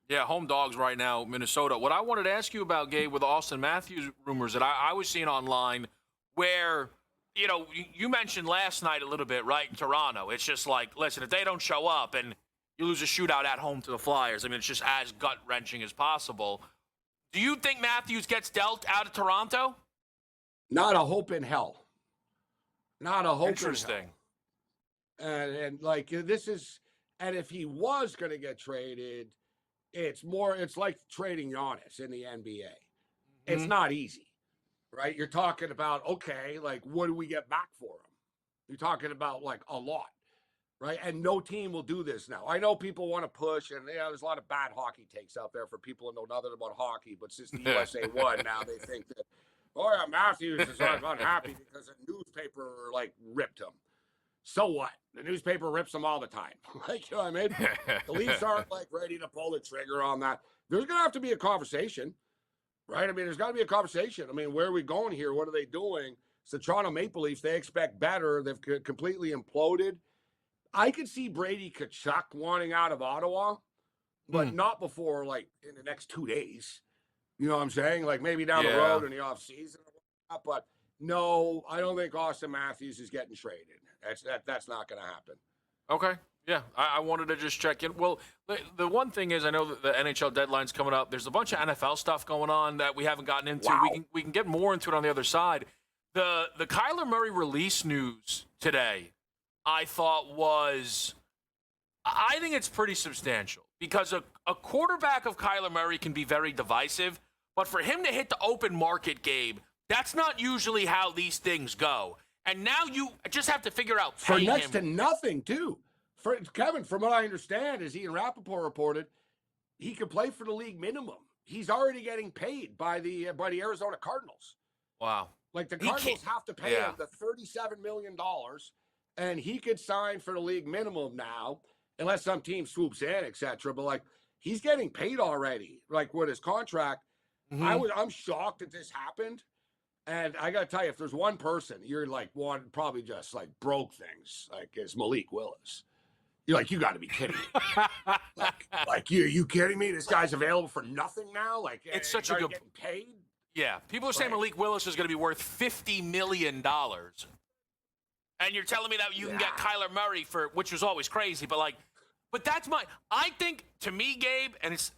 E: Yeah, home dogs right now, Minnesota. What I wanted to ask you about, Gabe, with Austin Matthews rumors that I was seeing online where, you mentioned last night a little bit, right? Toronto. It's just like, listen, if they don't show up and you lose a shootout at home to the Flyers, I mean, it's just as gut-wrenching as possible. Do you think Matthews gets dealt out of Toronto?
F: Not a hope in hell. Not a hope.
E: Interesting.
F: And like this is, and if he was going to get traded, it's like trading Giannis in the NBA. Mm-hmm. It's not easy, right? You're talking about, okay, like what do we get back for him? You're talking about like a lot, right? And no team will do this now. I know people want to push, and there's a lot of bad hockey takes out there for people who know nothing about hockey, but since the USA won, now they think that, oh yeah, Matthews is like unhappy because a newspaper like ripped him. So what? The newspaper rips them all the time. Like, you know what I mean? The Leafs aren't like ready to pull the trigger on that. There's gonna have to be a conversation, right? I mean, there's got to be a conversation. I mean, where are we going here? What are they doing? It's the Toronto Maple Leafs. They expect better. They've completely imploded. I could see Brady Tkachuk wanting out of Ottawa, but not before like in the next 2 days. You know what I'm saying? Like maybe down the road in the offseason. But no, I don't think Austin Matthews is getting traded. That's not going to happen.
E: Okay. Yeah, I wanted to just check in. Well, the one thing is, I know that the NHL deadline's coming up. There's a bunch of NFL stuff going on that we haven't gotten into.
F: Wow.
E: We can get more into it on the other side. The Kyler Murray release news today, I think it's pretty substantial because a quarterback of Kyler Murray can be very divisive, but for him to hit the open market, Gabe, that's not usually how these things go. And now you just have to figure out
F: for
E: paying
F: next
E: him.
F: to nothing too. For Kevin, from what I understand, as Ian Rappaport reported, he could play for the league minimum. He's already getting paid by the Arizona Cardinals.
E: Wow.
F: Like the Cardinals have to pay him the $37 million, and he could sign for the league minimum now, unless some team swoops in, etc. But like he's getting paid already, like with his contract. I'm shocked that this happened. And I got to tell you, if there's one person you're like probably just like broke things, like it's Malik Willis. You're like, you got to be kidding me. like you kidding me? This guy's available for nothing now? Like
E: it's such a good
F: getting paid.
E: Yeah, people are saying Malik Willis is going to be worth $50 million. And you're telling me that you can get Kyler Murray for, which was always crazy, but that's I think, to me, Gabe, and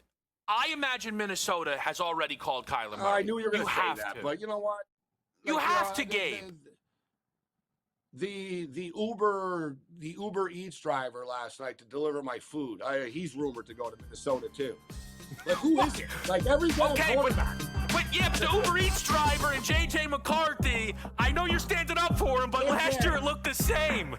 E: I imagine Minnesota has already called Kyler Murray.
F: I knew you were going to say that, but you know what?
E: You have to, Gabe.
F: The Uber Eats driver last night to deliver my food. He's rumored to go to Minnesota too. Like who is it? Like every day.
E: Okay, but the Uber Eats driver and JJ McCarthy. I know you're standing up for him, but last year it looked the same.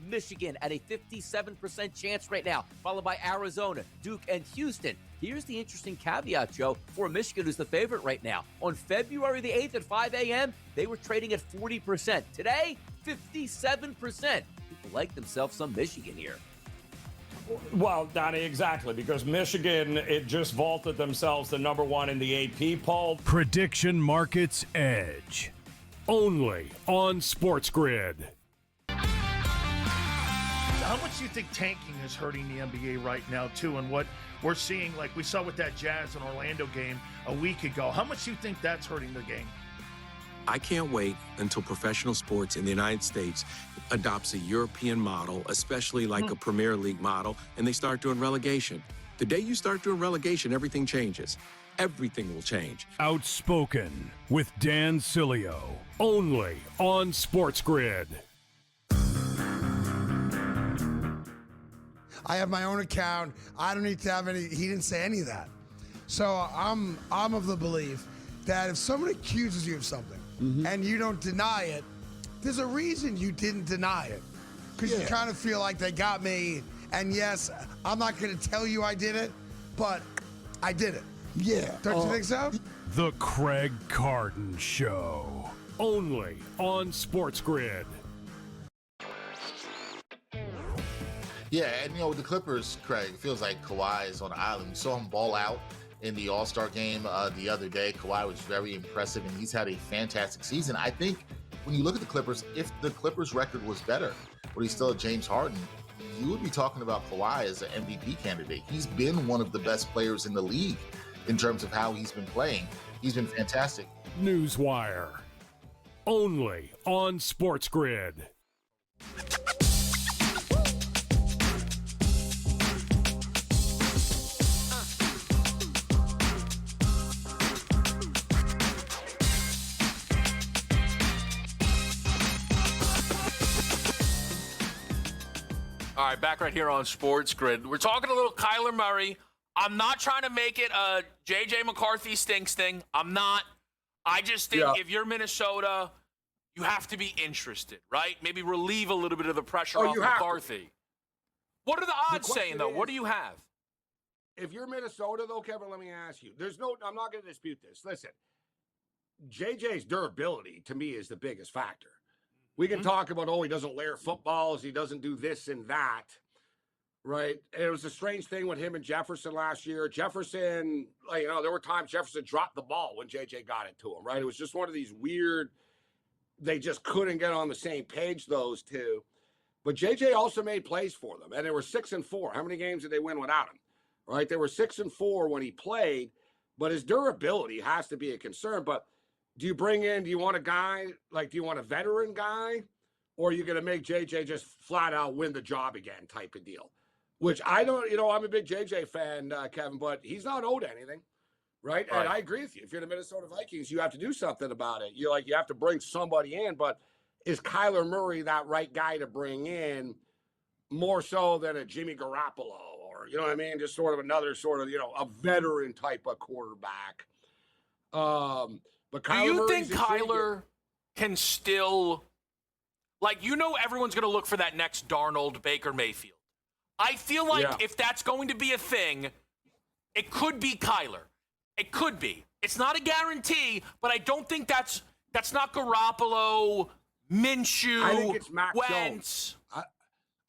G: Michigan at a 57% chance right now, followed by Arizona, Duke, and Houston. Here's the interesting caveat, Joe, for Michigan, who's the favorite right now. On February the 8th at 5 a.m., they were trading at 40%. Today, 57%. People like themselves some Michigan here.
H: Well, Donnie, exactly, because Michigan, it just vaulted themselves to number one in the AP poll.
D: Prediction Markets Edge. Only on SportsGrid.
I: How much do you think tanking is hurting the NBA right now, too? And what we're seeing, like we saw with that Jazz and Orlando game a week ago, how much do you think that's hurting the game?
J: I can't wait until professional sports in the United States adopts a European model, especially like a Premier League model, and they start doing relegation. The day you start doing relegation, everything changes. Everything will change.
D: Outspoken with Dan Cilio. Only on SportsGrid.
A: I have my own account. I don't need to have any. He didn't say any of that. So I'm of the belief that if someone accuses you of something and you don't deny it, there's a reason you didn't deny it. Because you kind of feel like they got me. And yes, I'm not going to tell you I did it, but I did it.
F: Yeah.
A: Don't you think so?
D: The Craig Carden Show. Only on SportsGrid.
K: Yeah, and with the Clippers, Craig, it feels like Kawhi is on the island. We saw him ball out in the All-Star game the other day. Kawhi was very impressive, and he's had a fantastic season. I think when you look at the Clippers, if the Clippers' record was better, but he's still James Harden, you would be talking about Kawhi as an MVP candidate. He's been one of the best players in the league in terms of how he's been playing. He's been fantastic.
D: Newswire. Only on SportsGrid.
E: All right, back right here on SportsGrid. We're talking a little Kyler Murray. I'm not trying to make it a J.J. McCarthy stinks thing. I'm not. I just think if you're Minnesota, you have to be interested, right? Maybe relieve a little bit of the pressure off McCarthy. What are the odds saying, though? What do you have?
F: If you're Minnesota, though, Kevin, let me ask you. I'm not going to dispute this. Listen, JJ's durability, to me, is the biggest factor. We can talk about, he doesn't layer footballs, he doesn't do this and that, right? And it was a strange thing with him and Jefferson last year. Jefferson, there were times Jefferson dropped the ball when JJ got it to him, right? It was just one of these weird they just couldn't get on the same page, those two. But JJ also made plays for them, and they were 6-4. How many games did they win without him? Right? They were 6-4 when he played, but his durability has to be a concern. But do you want a guy, like, do you want a veteran guy, or are you going to make JJ just flat out win the job again type of deal? Which I don't, I'm a big JJ fan, Kevin, but he's not owed anything. Right? And I agree with you. If you're the Minnesota Vikings, you have to do something about it. You have to bring somebody in, but is Kyler Murray that right guy to bring in more so than a Jimmy Garoppolo or, you know what I mean? Just sort of another sort of, a veteran type of quarterback. But Kyler
E: do you
F: Murray's
E: think Kyler can still, everyone's going to look for that next Darnold, Baker Mayfield. I feel like if that's going to be a thing, it could be Kyler. It could be. It's not a guarantee, but I don't think that's not Garoppolo, Minshew,
F: I think it's Mac
E: Wentz.
F: Jones.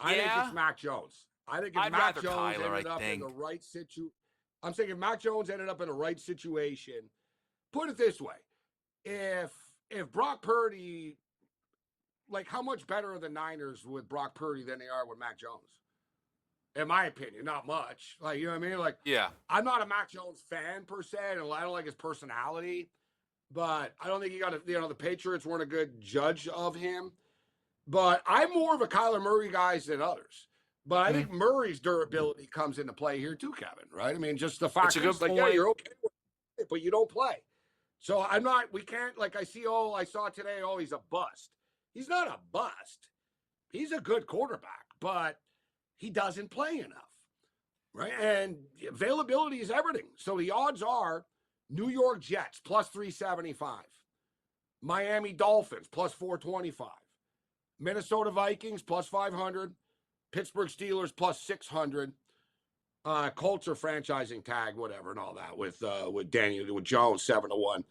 F: I think it's Mac Jones. I think if
E: I'd
F: Mac
E: rather
F: Jones
E: Kyler,
F: ended up in the right situation, I'm saying if Mac Jones ended up in the right situation, put it this way: if Brock Purdy, how much better are the Niners with Brock Purdy than they are with Mac Jones? In my opinion, not much. You know what I mean?
E: Yeah.
F: I'm not a Mac Jones fan per se, and I don't like his personality. But I don't think he got the Patriots weren't a good judge of him. But I'm more of a Kyler Murray guy than others. But I think Murray's durability comes into play here too, Kevin, right? I mean, just the fact that you're okay with it, but you don't play. So we can't, I saw today, he's a bust. He's not a bust. He's a good quarterback, but he doesn't play enough, right? And availability is everything. So the odds are New York Jets plus 375, Miami Dolphins plus 425, Minnesota Vikings plus 500, Pittsburgh Steelers plus 600, Colts are franchising tag, whatever, and all that with Jones 7-1.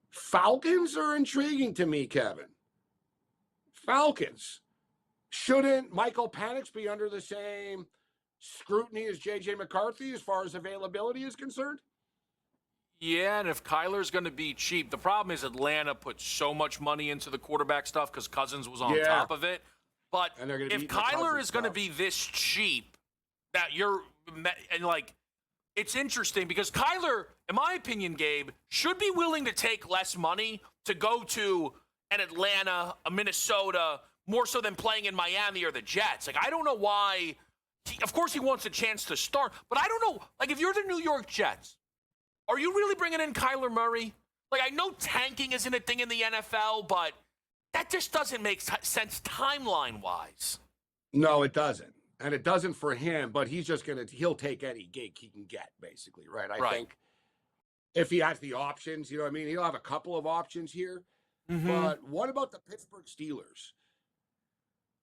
F: Falcons are intriguing to me, Kevin. Falcons. Shouldn't Michael Penix be under the same scrutiny as J.J. McCarthy as far as availability is concerned?
E: Yeah, and if Kyler's going to be cheap, the problem is Atlanta put so much money into the quarterback stuff because Cousins was on top of it. But if Kyler is going to be this cheap, it's interesting because Kyler, in my opinion, Gabe, should be willing to take less money to go to an Atlanta, a Minnesota, more so than playing in Miami or the Jets. I don't know why. Of course, he wants a chance to start, but I don't know. If you're the New York Jets, are you really bringing in Kyler Murray? I know tanking isn't a thing in the NFL, but that just doesn't make sense timeline-wise.
F: No, it doesn't. And it doesn't for him, but he'll take any gig he can get, basically, right? I think if he has the options, you know what I mean? He'll have a couple of options here. Mm-hmm. But what about the Pittsburgh Steelers?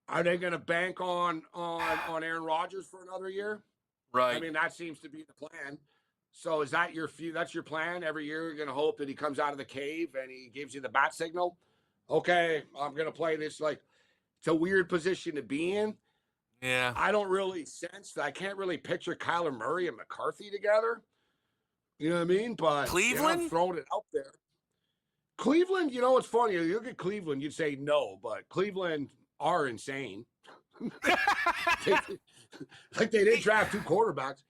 F: Are they going to bank on Aaron Rodgers for another year?
E: Right.
F: I mean, that seems to be the plan. So is that that's your plan? Every year you're going to hope that he comes out of the cave and he gives you the bat signal? Okay, I'm going to play this. It's a weird position to be in.
E: Yeah.
F: I don't really sense that. I can't really picture Kyler Murray and McCarthy together. You know what I mean? But
E: Cleveland?
F: I'm throwing it out there. Cleveland, it's funny. You look at Cleveland, you'd say no, but Cleveland are insane. They didn't draft two quarterbacks.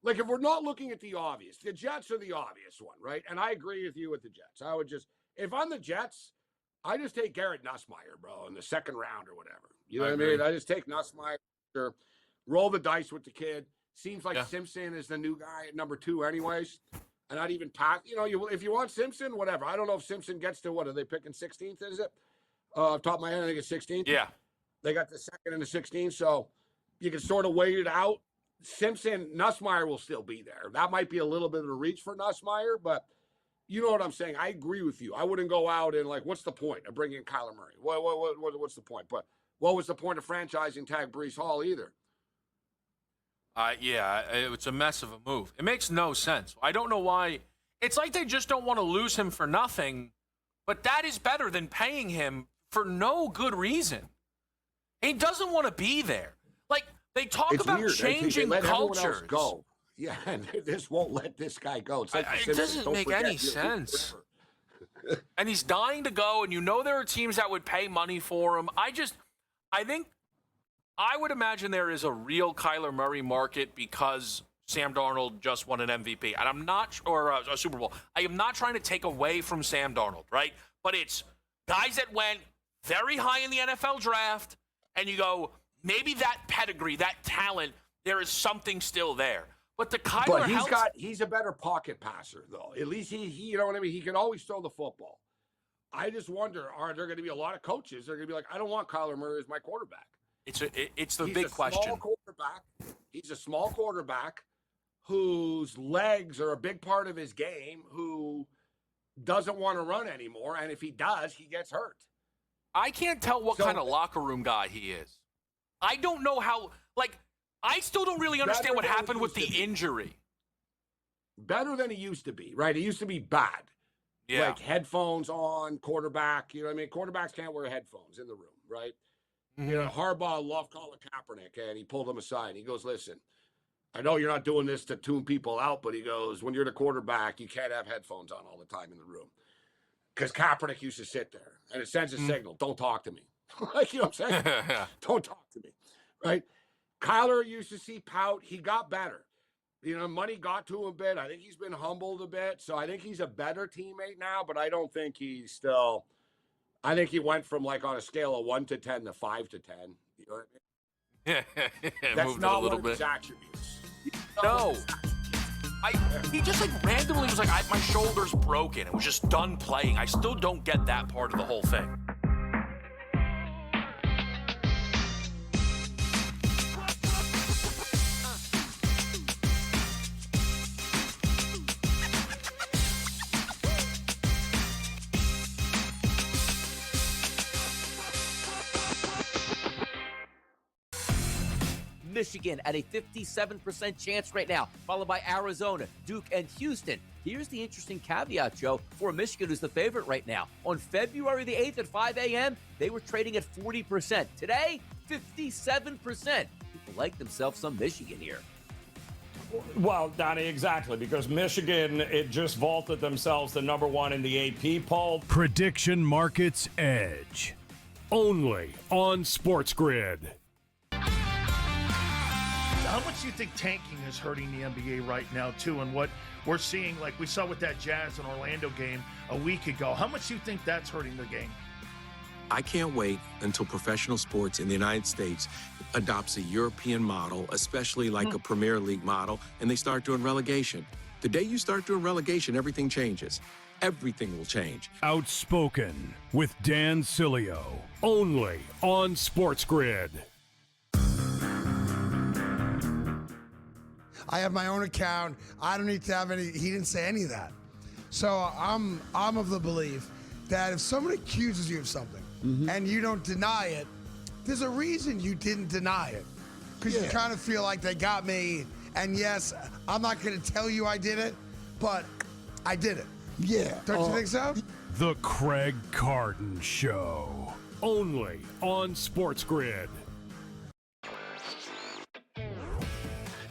F: If we're not looking at the obvious, the Jets are the obvious one, right? And I agree with you with the Jets. I would if I'm the Jets, I just take Garrett Nussmeier, bro, in the second round or whatever. You know what I mean? I just take Nussmeier, roll the dice with the kid. Seems like Simpson is the new guy at number 2 anyways. And not even pass. If you want Simpson, whatever. I don't know if Simpson gets to what are they picking 16th? Is it? Top of my head, I think it's 16th.
E: Yeah.
F: They got the 2nd and the 16th, so you can sort of wait it out. Nussmeier will still be there. That might be a little bit of a reach for Nussmeier, but you know what I'm saying. I agree with you. I wouldn't go out and what's the point of bringing in Kyler Murray? What's the point? But what was the point of franchising tag Breece Hall either?
E: It's a mess of a move. It makes no sense. I don't know why. It's like they just don't want to lose him for nothing, but that is better than paying him for no good reason. He doesn't want to be there. They talk about
F: weird.
E: changing
F: they let
E: cultures.
F: Everyone else go. Yeah, and this won't let this guy go. It's
E: it doesn't make any sense. and he's dying to go, and you know there are teams that would pay money for him. I think I would imagine there is a real Kyler Murray market because Sam Darnold just won an MVP, and I'm not, or a Super Bowl. I am not trying to take away from Sam Darnold, right? But it's guys that went very high in the NFL draft, and you go, maybe that pedigree, that talent, there is something still there. But the Kyler,
F: but he's a better pocket passer, though. At least he you know what I mean? He can always throw the football. I just wonder, are there going to be a lot of coaches that are going to be like, I don't want Kyler Murray as my quarterback?
E: It's the
F: He's
E: big
F: a
E: question.
F: Small quarterback. He's a small quarterback whose legs are a big part of his game, who doesn't want to run anymore, and if he does, he gets hurt.
E: I can't tell what kind of locker room guy he is. I don't know how, I still don't really understand what happened with the injury.
F: Better than he used to be, right? He used to be bad.
E: Yeah.
F: Like headphones on, quarterback, you know what I mean? Quarterbacks can't wear headphones in the room, right?
E: Mm-hmm.
F: You know, Harbaugh loved calling Kaepernick, and he pulled him aside. He goes, listen, I know you're not doing this to tune people out, but he goes, when you're the quarterback, you can't have headphones on all the time in the room. Because Kaepernick used to sit there, and it sends a signal, don't talk to me. Like, you know what I'm saying? Don't talk to me, right? Kyler used to see pout. He got better. You know, money got to him a bit. I think he's been humbled a bit. So I think he's a better teammate now, but I don't think he's still – I think he went from, like, on a scale of 1 to 10 to 5 to 10. You know what I mean? That's
E: moved
F: not
E: it a little
F: one of his
E: bit.
F: attributes.
E: No. He just randomly was like, my shoulder's broken. It was just done playing. I still don't get that part of the whole thing.
G: Michigan at a 57% chance right now, followed by Arizona, Duke, and Houston. Here's the interesting caveat, Joe, for Michigan, who's the favorite right now. On February the 8th at 5 a.m., they were trading at 40%. Today, 57%. People like themselves some Michigan here.
H: Well, Donnie, exactly, because Michigan, it just vaulted themselves to number one in the AP poll.
D: Prediction Markets Edge. Only on SportsGrid.
I: How much do you think tanking is hurting the NBA right now, too? And what we're seeing, like we saw with that Jazz and Orlando game a week ago, how much do you think that's hurting the game?
J: I can't wait until professional sports in the United States adopts a European model, especially like a Premier League model, and they start doing relegation. The day you start doing relegation, everything changes. Everything will change.
D: Outspoken with Dan Cilio. Only on SportsGrid.
A: I have my own account. I don't need to have any. He didn't say any of that. So I'm of the belief that if someone accuses you of something and you don't deny it, there's a reason you didn't deny it. Because you kind of feel like they got me. And yes, I'm not going to tell you I did it, but I did it.
F: Yeah.
A: Don't you think so?
D: The Craig Carton Show. Only on SportsGrid.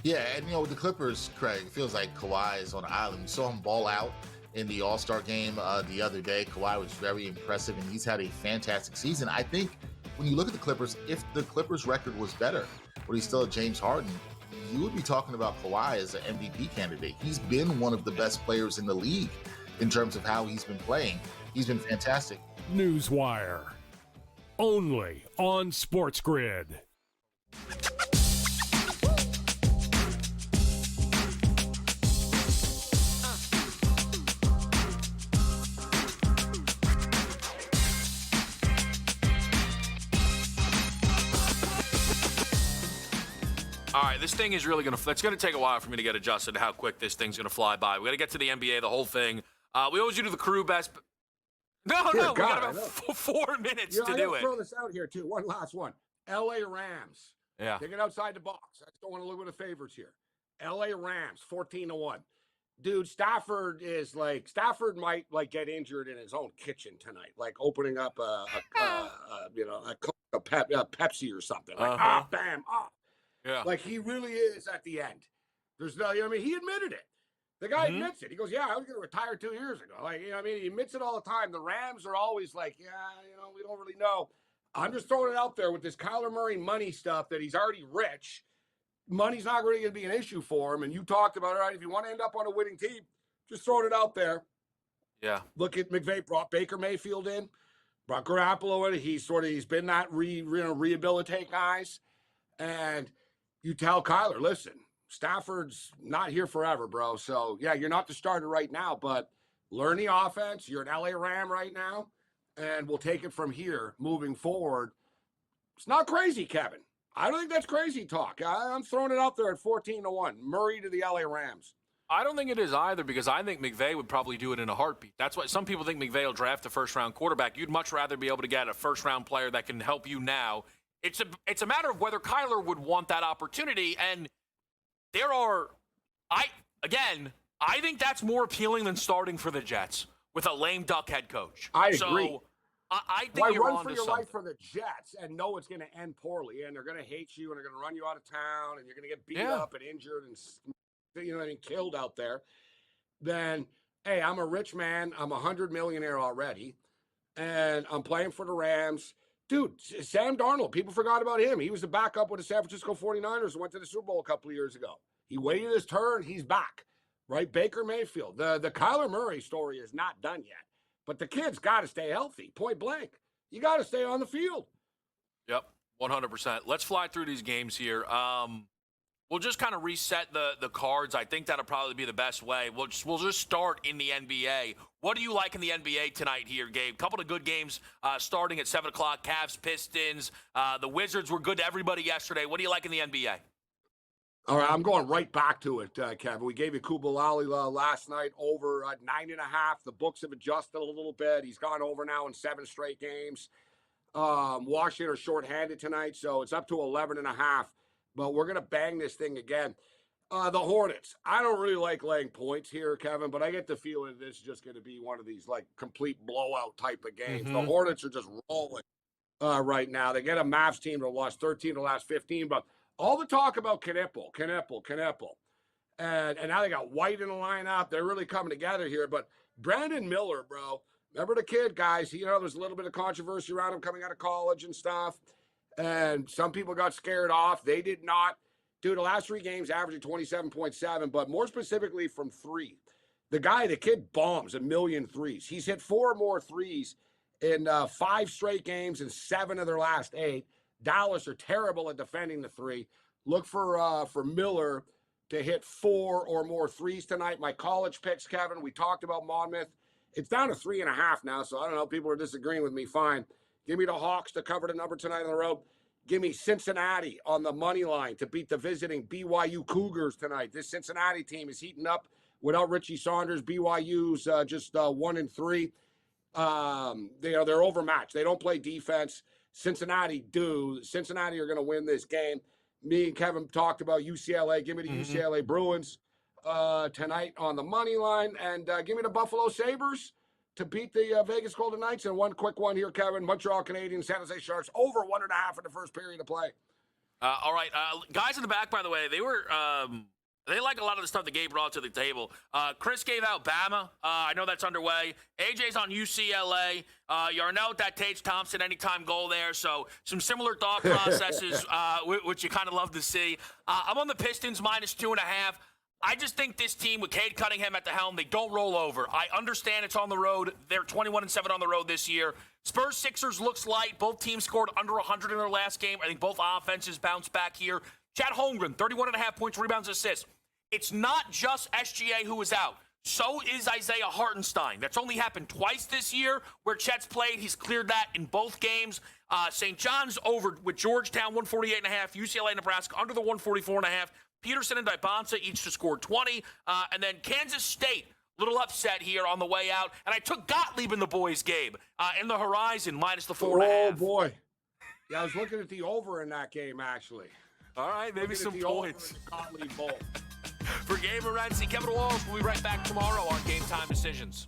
K: Yeah, and with the Clippers, Craig, it feels like Kawhi is on an island. We saw him ball out in the All-Star game the other day. Kawhi was very impressive, and he's had a fantastic season. I think when you look at the Clippers, if the Clippers' record was better, but he's still James Harden, you would be talking about Kawhi as an MVP candidate. He's been one of the best players in the league in terms of how he's been playing. He's been fantastic.
D: Newswire. Only on SportsGrid.
E: All right, this thing is really it's going to take a while for me to get adjusted to how quick this thing's going to fly by. We got to get to the NBA, the whole thing. We always do the crew best. No, we got about 4 minutes to do it.
F: Throw this out here, too. One last one. L.A. Rams.
E: Yeah.
F: Take it outside the box. I just don't want to look at the favorites here. L.A. Rams, 14-1. Dude, Stafford might get injured in his own kitchen tonight, like opening up a Pepsi or something. Like, bam,
E: Yeah.
F: Like he really is at the end. There's no, he admitted it. The guy admits it. He goes, yeah, I was going to retire 2 years ago. Like, you know what I mean? He admits it all the time. The Rams are always like, yeah, you know, we don't really know. I'm just throwing it out there with this Kyler Murray money stuff that he's already rich. Money's not really going to be an issue for him. And you talked about it, right? If you want to end up on a winning team, just throwing it out there.
E: Yeah.
F: Look at McVay brought Baker Mayfield in, brought Garoppolo in. He's been that rehabilitate guys. And you tell Kyler, listen, Stafford's not here forever, bro. So, yeah, you're not the starter right now, but learn the offense. You're an LA Ram right now, and we'll take it from here moving forward. It's not crazy, Kevin. I don't think that's crazy talk. I'm throwing it out there at 14-1. Murray to the LA Rams.
E: I don't think it is either, because I think McVay would probably do it in a heartbeat. That's why some people think McVay will draft a first-round quarterback. You'd much rather be able to get a first-round player that can help you now. It's a matter of whether Kyler would want that opportunity, and I think that's more appealing than starting for the Jets with a lame duck head coach.
F: I agree.
E: So I think you're
F: run
E: on
F: for
E: to
F: your
E: something.
F: life for the Jets and know it's going to end poorly, and they're going to hate you, and they're going to run you out of town, and you're going to get beat up and injured and killed out there. Then, hey, I'm a rich man. I'm a $100 millionaire already, and I'm playing for the Rams. Dude, Sam Darnold, people forgot about him. He was the backup with the San Francisco 49ers and went to the Super Bowl a couple of years ago. He waited his turn. He's back, right? Baker Mayfield. The Kyler Murray story is not done yet. But the kid's got to stay healthy, point blank. You got to stay on the field.
E: Yep, 100%. Let's fly through these games here. We'll just kind of reset the cards. I think that'll probably be the best way. We'll just start in the NBA. What do you like in the NBA tonight here, Gabe? Couple of good games starting at 7 o'clock. Cavs, Pistons. The Wizards were good to everybody yesterday. What do you like in the NBA?
F: All right, I'm going right back to it, Kevin. We gave you Kubalali last night over 9.5. The books have adjusted a little bit. He's gone over now in 7 straight games. Washington are shorthanded tonight, so it's up to 11.5. But we're going to bang this thing again. The Hornets. I don't really like laying points here, Kevin, but I get the feeling this is just going to be one of these, like, complete blowout type of games. The Hornets are just rolling right now. They get a Mavs team that lost 13 of the last 15, but all the talk about Knipple. And now they got White in the lineup. They're really coming together here. But Brandon Miller, bro, remember the kid, guys? There's a little bit of controversy around him coming out of college and stuff. And some people got scared off. They did not. Dude, the last 3 games averaging 27.7, but more specifically from 3. The kid bombs 1 million threes. He's hit 4 more threes in 5 straight games and 7 of their last 8. Dallas are terrible at defending the 3. Look for Miller to hit 4 or more threes tonight. My college picks, Kevin, we talked about Monmouth. It's down to 3.5 now, so I don't know. People are disagreeing with me. Fine. Give me the Hawks to cover the number tonight on the road. Give me Cincinnati on the money line to beat the visiting BYU Cougars tonight. This Cincinnati team is heating up without Richie Saunders. BYU's just 1-3. They're overmatched. They don't play defense. Cincinnati do. Cincinnati are going to win this game. Me and Kevin talked about UCLA. Give me the UCLA Bruins tonight on the money line. And give me the Buffalo Sabres to beat the Vegas Golden Knights. And one quick one here, Kevin. Montreal Canadiens, San Jose Sharks, over 1.5 in the first period of play.
E: All right. Guys in the back, by the way, they like a lot of the stuff that Gabe brought to the table. Chris gave out Bama. I know that's underway. AJ's on UCLA. Yarnell with that Tage Thompson anytime goal there. So some similar thought processes, which you kind of love to see. I'm on the Pistons -2.5. I just think this team with Cade Cunningham at the helm, they don't roll over. I understand it's on the road. They're 21-7 on the road this year. Spurs Sixers looks light. Both teams scored under 100 in their last game. I think both offenses bounce back here. Chad Holmgren, 31.5 points, rebounds, assists. It's not just SGA who is out. So is Isaiah Hartenstein. That's only happened twice this year where Chet's played. He's cleared that in both games. St. John's over with Georgetown, 148.5. UCLA, Nebraska, under the 144.5. Peterson and Dybonsa each to score 20. And then Kansas State, little upset here on the way out. And I took Gottlieb in the boys' game in the Horizon, -4.5.
F: Oh, boy. Yeah, I was looking at the over in that game, actually.
E: All right, maybe some points.
F: Gottlieb Bowl.
E: For Gabe Morency, Kevin Walsh, we'll be right back tomorrow on Game Time Decisions.